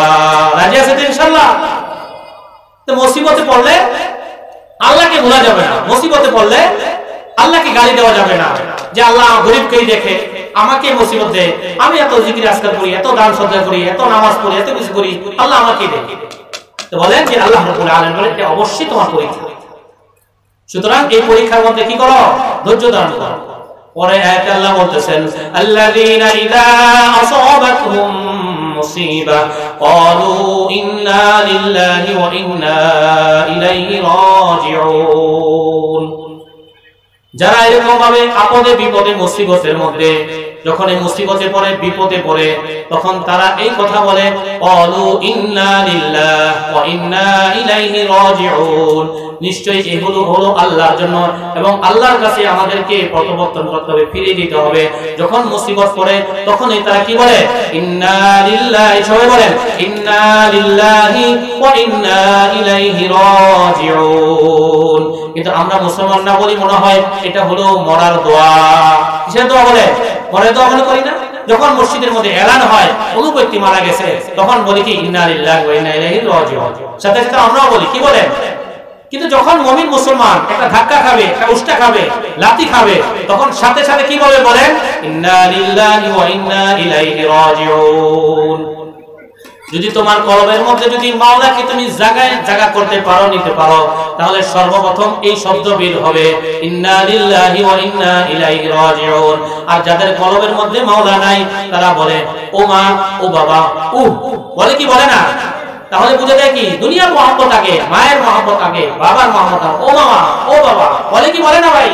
রাজি আছে তো ইনশাআল্লাহ? তো মুসিবতে পড়লে আল্লাহকে ভোলা যাবে না। মুসিবতে পড়লে আল্লাহকে গালি দেওয়া যাবে না যে আল্লাহ গরিবকেই দেখে আমাকে মুসিবত দেয়, আমি এত জিকির আজকার করি, এত দান সদকা করি, এত নামাজ পড়ি, এত কিছু করি, আল্লাহ আমাকে দেখে। তো বলেন যে আল্লাহ রাব্বুল আলামিন বলেন এটা অবশ্যই তোমার পরীক্ষা। সুতরাং এই পরীক্ষার মধ্যে কি করো? ধৈর্য ধারণ করো। পরে আয়াতে আল্লাহ বলতেছেন, আল্লাযীনা ইযা আসাবাতহুম মুসিবা ক্বালু ইন্না লিল্লাহি ওয়া ইন্না ইলাইহি রাজিউন। যারা এরকম ভাবে আপদে বিপদে মুসিবতের মধ্যে যখন এই মুসিবতে পড়ে, বিপদে পড়ে, তখন তারা এই কথা বলে, ক্বালু ইন্না লিল্লাহি ওয়া ইন্না ইলাইহি রাজিউন, নিশ্চয়ই এগুলো হলো আল্লাহর জন্য এবং আল্লাহর কাছে আমাদেরকে প্রত্যাবর্তন করতে হবে, ফিরে যেতে হবে। যখন মুসিবত পড়ে তখনই তারা কি বলে? ইন্না লিল্লাহি, সবাই বলেন ইন্না লিল্লাহি ওয়া ইন্না ইলাইহি রাজিউন। কিন্তু আমরা মুসলমান না বলি মনে হয় এটা হলো মরার দোয়া। কিসের দোয়া বলে? মরার দোয়া মনে করি না? যখন মসজিদের মধ্যে এলান হয় কোন ব্যক্তি মারা গেছে তখন বলি কি ইন্না লিল্লাহি ওয়া ইন্না ইলাইহি রাজিউন। সাথে সাথে আমরাও বলি, কি বলেন? কিন্তু যখন মুমিন মুসলমান একটা ধাক্কা খাবে, একটা উষ্টা খাবে, লাথি খাবে, তখন সাথে সাথে কি বলে? বলেন ইন্না লিল্লাহি ওয়া ইন্না ইলাইহি রাজিউন। যদি তোমার কলবের মধ্যে যদি মাওলাকে তুমি জায়গা করতে পারো, নিতে পারো, তাহলে সর্বপ্রথম এই শব্দ বের হবে ইন্না লিল্লাহি ওয়া ইন্না ইলাইহি রাজিউন। আর যাদের কলবের মধ্যে মাওলা নাই তারা বলে ও মা, ও বাবা, বলে কি? বলে না? তাহলে বুঝে যায় কি? দুনিয়ার মহব্বত আগে, মায়ের মহব্বত আগে, বাবার মহব্বত আগে। ও মামা, ও বাবা, বলে কি? বলে না ভাই?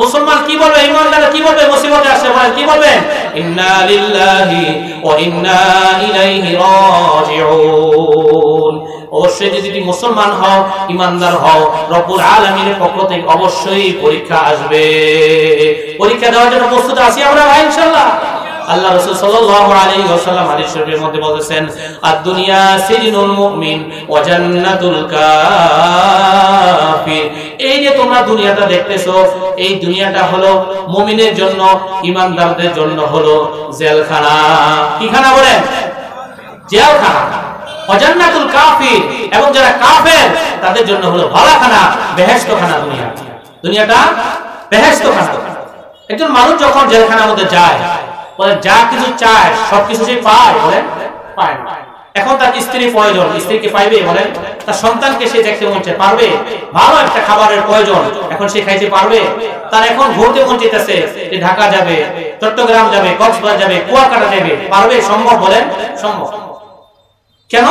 মুসলমান কি বলবে? ইমানদার কি বলবে? মুসিবতে আসে বলেন কি বলবেন? ইন্না লিল্লাহি ওয়া ইন্না ইলাইহি রাজিউন। অবশ্যই যদি তুমি মুসলমান হও, ইমানদার হও, রব্বুল আলামিনের পক্ষ থেকে অবশ্যই পরীক্ষা আসবে। পরীক্ষা দেওয়ার জন্য প্রস্তুত আছি আমরা ভাই ইনশাআল্লাহ। আল্লাহ রাসূল সাল্লাল্লাহু আলাইহি ওয়াসাল্লাম হাদিস শরীফের মধ্যে বলেছেন, আদ-দুনিয়া সিজনুল মুমিন ওয়া জান্নাতুল কাফির। এই যে তোমরা দুনিয়াটা দেখতেছো, এই দুনিয়াটা হলো মুমিনের জন্য, ঈমানদারদের জন্য হলো জেলখানা। কি খানা বলেন? জেলখানা। ওয়া জান্নাতুল কাফির, এবং যারা কাফের তাদের জন্য হলো ভালাখানা, বেহেশতখানা। দুনিয়াটা বেহেশতখানা। একজন মানুষ যখন জেলখানার মধ্যে যায়, বলে যা কিছু চায় সবকিছু সে পায়, বলেন পায় না। এখন তার স্ত্রী প্রয়োজন, স্ত্রীকে পাইবে? বলেন। তার সন্তানকে সে দেখতে মন চায়, পারবে? ভালো একটা খাবারের প্রয়োজন, এখন সে খাইতে পারবে? তার এখন ঘুরতে মন চাইতেছে, যে ঢাকা যাবে, চট্টগ্রাম যাবে, কক্সবাজার যাবে, কুয়াকাটা যাবে, পারবে? সম্ভব? বলেন সম্ভব। কেন?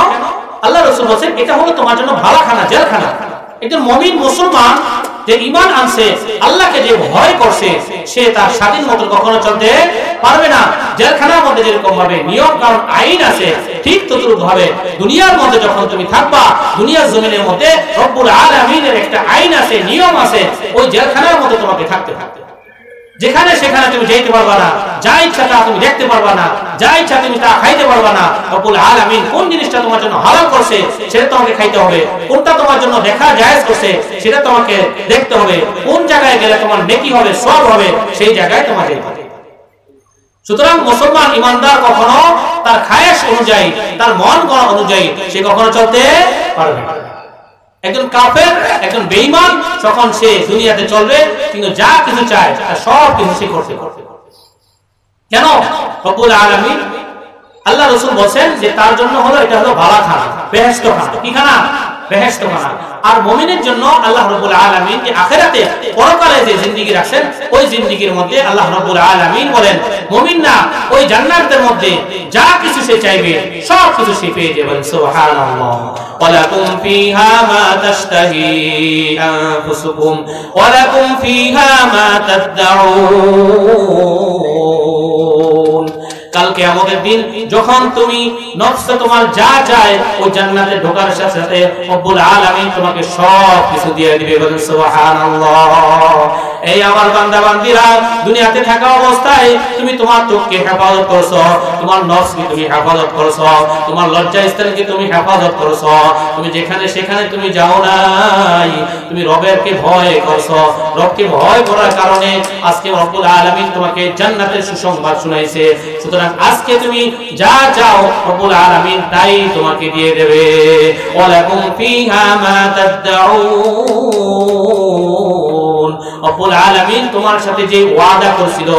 আল্লাহ রাসূল বলেন এটা হলো তোমার জন্য ভালাখানা, জেলখানা। একজন মুমিন মুসলমান যে ঈমান আনছে, আল্লাহকে যে ভয় করছে, সে তার স্বাধীন মতো কখনো চলতে পারবে না। জেলখানার মধ্যে যেরকম ভাবে নিয়ম কারণ আইন আছে, ঠিক তদ্রূপ ভাবে দুনিয়ার মধ্যে যখন তুমি থাকবা, দুনিয়ার জমিনের মধ্যে রব্বুল আলামিনের একটা আইন আছে, নিয়ম আছে, ওই জেলখানার মধ্যে তোমাকে থাকতে হবে। যেখানে সেখানে তুমি যেতে পারবা না, যা ইচ্ছা তা তুমি দেখতে পারবা না, যা ইচ্ছা তুমি তা খাইতে পারবা না। রব্বুল আলামিন কোন জিনিসটা তোমার জন্য হালাল করছে সেটা তোমাকে খাইতে হবে, কোনটা তোমার জন্য দেখা জায়েজ করছে সেটা তোমাকে দেখতে হবে, কোন জায়গায় গেলে তোমার নেকি হবে, সওয়াব হবে, সেই জায়গায় তোমাকে যেতে হবে। সুতরাং মুসলমান ইমানদার কখনো তার খায়েশ অনুযায়ী, তার মন করা অনুযায়ী সে কখনো চলতে পারবে না। একজন কাফের, একজন বেঈমান যখন সে দুনিয়াতে চলবে, কিন্তু যা কিছু চায় তার সব কিছু সে করতে পারবে। কেন? রব্বুল আলামিন আল্লাহ রাসূল বলেন যে তার জন্য হলো এটা হলো ভালো খানা, বেহেশত খানা। কি খানা? বেহেশত খানা। আর মুমিনের জন্য আল্লাহ রাব্বুল আলামিন যে আখিরাতে পরকালে যে জিন্দেগি রাখছেন, ওই জিন্দেগির মধ্যে আল্লাহ রাব্বুল আলামিন বলেন মুমিন না ওই জান্নাতের মধ্যে যা কিছু সে চাইবে সব কিছু সে পেয়ে যাবে। সুবহানাল্লাহ। ওয়ালাকুম ফিহা মা তাশতাহি আনফুসুকুম ওয়ালাকুম ফিহা মা তাদউন। কাল কিয়ামতের দিন যখন তুমি নফস তোমার যা চায় ওই জান্নাতে ঢোকার সাথে সাথে রব্বুল আলামিন তোমাকে সব কিছু দিয়ে দিবে। বলেন সুবহানাল্লাহ। এই আমার বান্দা বান্দীরা, দুনিয়াতে থাকা অবস্থায় তুমি তোমার চোখকে হেফাজত করছো, তোমার নফসকে তুমি হেফাজত করছো, তোমার লজ্জা স্থানকে তুমি হেফাজত করছো, তুমি যেখানে সেখানে তুমি যাও নাই, তুমি রবেরকে ভয় করছো। রবকে ভয় করার কারণে আজকে রব্বুল আলামিন তোমাকে জান্নাতের সুসংবাদ শুনাইছে। সুতরাং আজকে তুমি যা চাও রব্বুল আলামিন তাই তোমাকে দিয়ে দেবে। ওয়ালাকুম ফিহা মা তাদউন। রব্বুল আলামিন তোমার সাথে যে ওয়াদা করেছিল,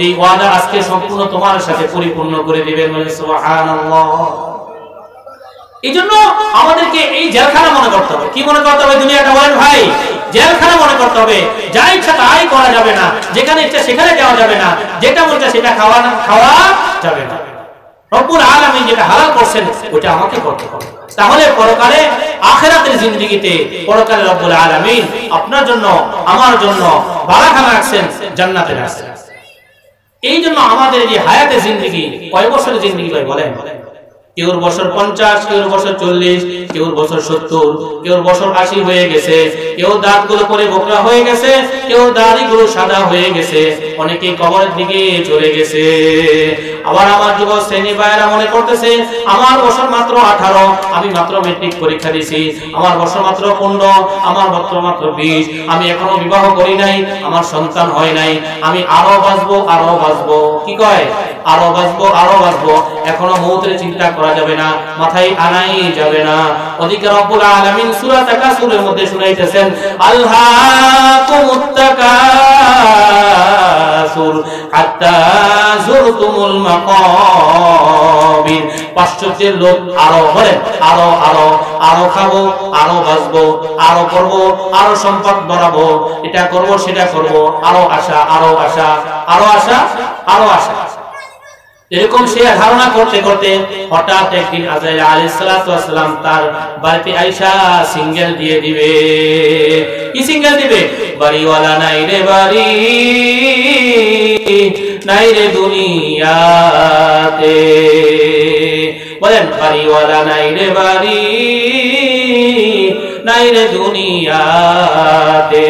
এই ওয়াদা আজকে সম্পূর্ণ তোমার সাথে পরিপূর্ণ করে দিবেন। সুবহানাল্লাহ। এইজন্য আমাদেরকে এই জেলখানা মনে করতে হবে। কি মনে করতে হবে? দুনিয়াটা বলেন ভাই জেলখানা মনে করতে হবে। যা ইচ্ছা তাই করা যাবে না, যেখানে ইচ্ছা সেখানে যাওয়া যাবে না, যেটা মন চায় সেটা খাওয়া যাবে না। রব্বুল আলামিন যেটা হালাল করছেন ওটা আমাকে করতে হবে। তাহলে পরকালে আখিরাতের জিন্দেগিতে পরকালে রব্বুল আলামিন আপনার জন্য আমার জন্য বারাখানা রাখছেন, জান্নাতে রাখছেন। এই জন্য আমাদের এই হায়াতের জিন্দেগি কয় বছরের জিন্দেগি ভাই বলেন? কেউ বছর 50, কেউ বছর 40, কেউ বছর 70, কেউ বছর 80 হয়ে গেছে, কেউ দাঁতগুলো পরে বোকরা হয়ে গেছে, কেউ দাড়িগুলো সাদা হয়ে গেছে, অনেকেই কবরের দিকে চলে গেছে। আবার আমার যুবক শ্রেণী ভাইয়েরা মনে করতেছে আমার বছর মাত্র 18, আমি মাত্র মেট্রিক পরীক্ষা দিয়েছি, আমার বছর মাত্র 15, আমার বছর মাত্র 20, আমি এখনো বিবাহ করি নাই, আমার সন্তান হয় নাই, আমি আরো বাঁচবো আরো বাঁচবো। কি কয়? আরো বাঁচবো আরো বাঁচবো। এখনো মৌতের চিন্তা করা যাবে না, মাথায় আনাই যাবে না। ওদিকে রব্বুল আলামিন সূরা তাকাসুরের মধ্যে শুনাইতেছেন আলহাকুমুত তাকাসুর হাত্তা যুরতুমুল মাকাবির। পাশ্চাত্যের লোক আরো বলেন আরো আরো আরো খাবো, আরো বাঁচবো, আরো করবো, আরো সম্পদ বাড়াবো, এটা করবো সেটা করবো, আরো আশা আরো আশা আরো আশা আরো আশা। এরকম সে ধারণা করতে করতে হঠাৎ একদিন আজরাইল আলাইহিস সালাতু ওয়াস সালাম তার বাড়িতে আয়েশা সিঙ্গেল দিয়ে দিবে। কি সিঙ্গেল দিবে? বাড়িওয়ালা নাই রে বাড়ি, নাই রে দুনিয়াতে। বলেন বাড়িওয়ালা নাই রে বাড়ি, নাই রে দুনিয়াতে।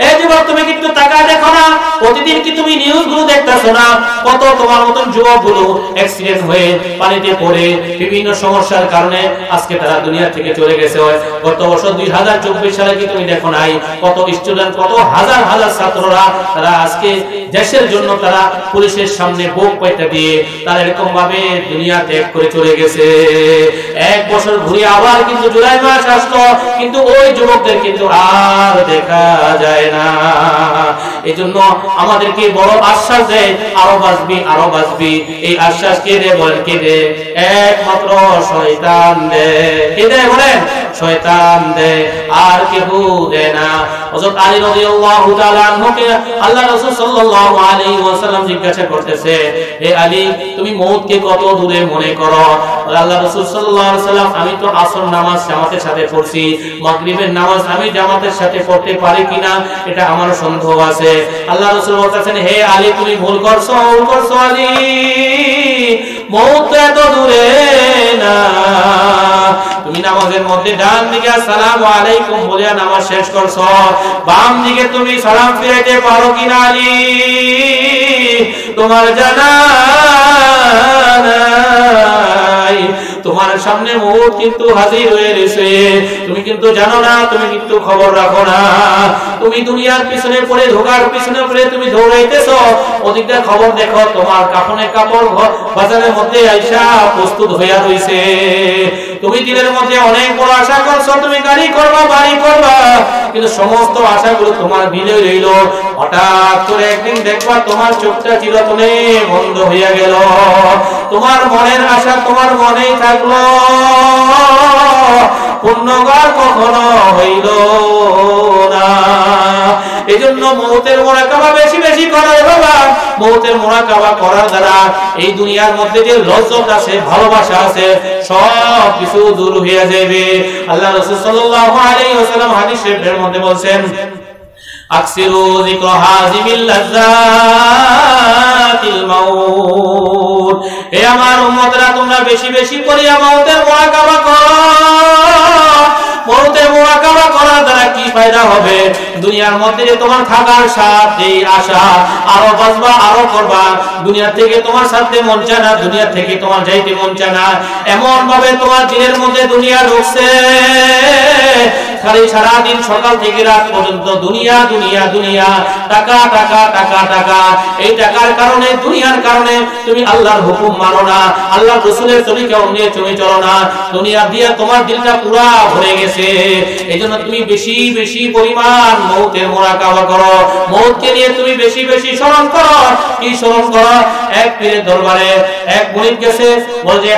এই যুবক তুমি কিন্তু টাকা দেখো না, প্রতিদিন কি তুমি নিউজ গুলো দেখতেছো না? কত তোমার মতন যুবক গুলো অ্যাক্সিডেন্ট হয়ে পানিতে পড়ে বিভিন্ন সমস্যার কারণে আজকে তারা দুনিয়া থেকে চলে গেছে। গত বছর 2024 সালে কি তুমি দেখো নাই কত স্টুডেন্ট, কত হাজার হাজার ছাত্ররা তারা আজকে দেশের জন্য তারা পুলিশের সামনে বুক পেতে দিয়ে তারা এরকম ভাবে দুনিয়া ত্যাগ করে চলে গেছে। এক বছর ঘুরে আবার কিন্তু জুলাই মাস আসলো, কিন্তু ওই যুবকদের কিন্তু আর দেখা যায় না। এজন্য আমাদেরকে বড় আশ্বাস দেয় আরো বাঁচবি আরো বাঁচবি। এই আশ্বাস কে দেয় বলেন? কে দেয়? একমাত্র শয়তান দেয়। কে দেয় বলেন? শয়তান দেয়, আর কেউ দেয় না। হযরত আলী রাদিয়াল্লাহু তাআলা আনহুকে আল্লাহ রাসূল সাল্লাল্লাহু আলাইহি ওয়াসাল্লাম জিজ্ঞাসা করতেছে, হে আলী তুমি মওতকে কত দূরে মনে করো? আল্লাহ রাসূল সাল্লাল্লাহু আলাইহি ওয়াসাল্লাম আমি তো আসর নামাজ জামাতের সাথে পড়ছি, মাগরিবের নামাজ আমি জামাতের সাথে পড়তে পারি কিনা এটা আমার সন্দেহ আছে। আল্লাহ রাসূল বলতেছেন, হে আলী তুমি ভুল করছো আলী, মওত এত দূরে না। তুমি নামাজের মধ্যে ডান দিকে আসসালামু আলাইকুম বলে নামাজ শেষ করছো, বাম দিকে তুমি সালাম ফিরাইতে পারো কিনা আলী তোমার জানা নাই। তোমার সামনে মওত কিন্তু হাজির হয়ে রয়েছে, তুমি কিন্তু জানো না, তুমি কিন্তু খবর রাখো না। তুমি দুনিয়ার পিছনে পড়ে ধোকার পিছনে পড়ে তুমি দৌড়াইতেছো, ওদিকটা খবর দেখো, তোমার কাফনের কাপড় বাজারের মধ্যে আইসা প্রস্তুত হইয়া রইছে। তুমি দিলের মধ্যে অনেক বড় আশা করছো, তুমি গাড়ি করবা, বাড়ি করবা, কিন্তু সমস্ত আশাগুলো তোমার ভিলে রইল। হঠাৎ করে একদিন দেখবা তোমার চোখটা চিরতরে বন্ধ হইয়া গেল, তোমার মনের আশা তোমার মনেই থাকলো, পূর্ণগর কখনো হইল না। এজন্য মওতের মুরাকাবা বেশি বেশি করো বাবা। মওতের মুরাকাবা করার দ্বারা এই দুনিয়ার মধ্যে যে লজ্জত আছে, ভালোবাসা আছে, সব কিছু দূর হয়ে যাবে। আল্লাহ রাসূল সাল্লাল্লাহু আলাইহি ওয়াসাল্লাম হাদিস শরীফের মধ্যে বলেন, আকসিরু যিকরা হাযিমিল লাযযাতিল মাউত। হে আমার উম্মতরা, তোমরা বেশি বেশি করিয়া মওতের মুরাকাবা করো। মওতের মুরাকাবা করার দ্বারা কি ফায়দা হবে? দুনিয়ার মধ্যে যে তোমার থাকার স্বাদ, এই আশা, আরো বাঁচবা, আরো করবা, দুনিয়া থেকে তোমার সাথে মন চায় না, দুনিয়া থেকে তোমার যাইতে মন চায় না, এমন ভাবে তোমার দিনের মধ্যে দুনিয়া ঢুকছে, খালি সারাদিন সকাল থেকে রাত পর্যন্ত দুনিয়া দুনিয়া দুনিয়া, টাকা টাকা টাকা টাকা। এই টাকার কারণে, দুনিয়ার কারণে তুমি আল্লাহর হুকুম মানো না, আল্লাহর রাসূলের তরিকা অনুযায়ী তুমি চলো না, দুনিয়া দিয়ে তোমার দিলটা পুরা ভরে গেছে। এইজন্য তুমি বেশি বেশি পরিমাণ মওতের মুরাকাবা করো, মওতকে নিয়ে তুমি বেশি বেশি স্মরণ করো। কি স্মরণ করো? এক পীরের দরবারে এক মুরিদ গেছে, বলে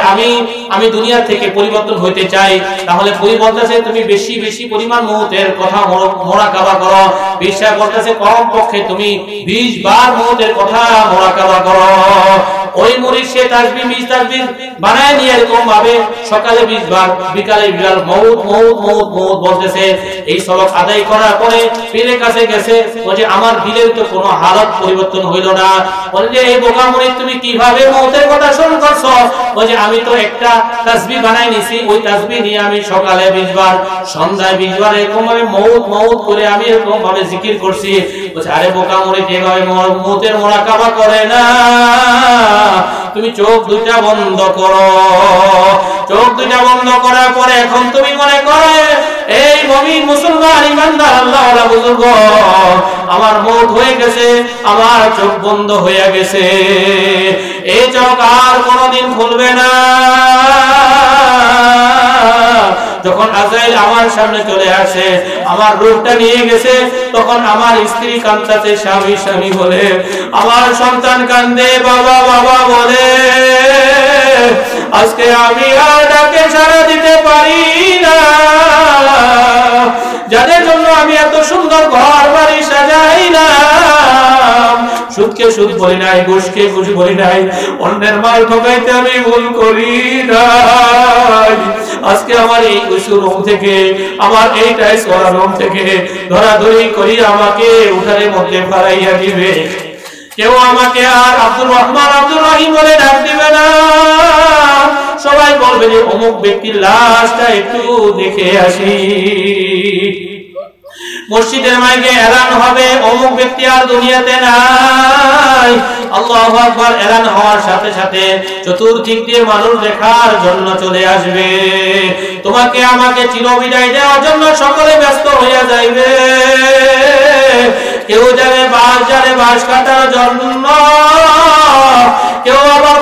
আমি দুনিয়া থেকে পরিবর্তন হইতে চাই, তাহলে পরিবর্তন আছে তুমি বেশি বেশি পরিমাণ মওতের কথা মুরাকাবা করো। বিশ্বাস করতেছে কম পক্ষে তুমি 20 বার মওতের কথা মুরাকাবা করো। ওই মুরিদ সে তাসবিহ 20 তাসবিহ বানায় নিয়ে এরকম ভাবে সকালে 20 বার, বিকালে 20 বার মওত মওত মওত মওত বলতেছে। এই সবক আদায় করার পরে পীরের কাছে গেছে, বলে আমার দিলের তো কোনো হালত পরিবর্তন হইল না। বলে এই বোকা মুরিদ, তুমি কিভাবে মওতের কথা শুন করছো? বলে আমি তো একটা তাসবিহ বানাই নিছি, ওই তাসবিহ নিয়ে আমি সকালে 20 বার, সন্ধ্যায় 20 বার এরকম ভাবে মওত মওত করে আমি এরকম ভাবে জিকির করছি। বলে আরে বোকা মুরিদ, এভাবে মওতের মুরাকাবা করে না, তুমি চোখ দুইটা বন্ধ করো। চোখ দুইটা বন্ধ করার পরে এখন তুমি মনে করো, এই মুমিন মুসলমান ইমানদার আল্লাহওয়ালা বুজুর্গ, আমার মওত হয়ে গেছে, আমার চোখ বন্ধ হয়ে গেছে, এই চোখ আর কোনোদিন খুলবে না। যখন আজরাইল আমার সামনে চলে আসে, আমার রূহটা নিয়ে গেছে, তখন আমার স্ত্রী কাঁদতেছে স্বামী স্বামী বলে, আমার সন্তান কান্দে বাবা বাবা বলে। আজকে আমি আর ডাকে সাড়া দিতে পারি না, যাদের জন্য আমি এত সুন্দর ঘর বাড়ি সাজাইলাম, সুদকে সুদ বলি নাই, ঘুষকে ঘুষ বলি নাই, অন্যের মাল ঠকাইতে আমি ভুল করি নাই। আজকে আমার এই রুম থেকে, আমার এই টাইস করা রুম থেকে ধরাধরি করি আমাকে উঠানের মধ্যে ফালাইয়া দিবে। কেউ আমাকে আর আব্দুর রহমান আব্দুর রহিম বলে ডাক দিবে না, সবাই বলবে যে অমুক ব্যক্তির লাশটা একটু দেখে আসি। মসজিদের মাইকে এলান হবে, অমুক ব্যক্তি আর দুনিয়াতে নাই। আল্লাহু আকবার এলান হওয়ার সাথে সাথে চতুর্দিক দিয়ে মানুষ দেখার জন্য চলে আসবে। তোমাকে আমাকে চিরবিদায় দেওয়ার জন্য সকলে ব্যস্ত হইয়া যাইবে। কেউ যাবে বাঁশ কাটার জন্য, কেউ আবার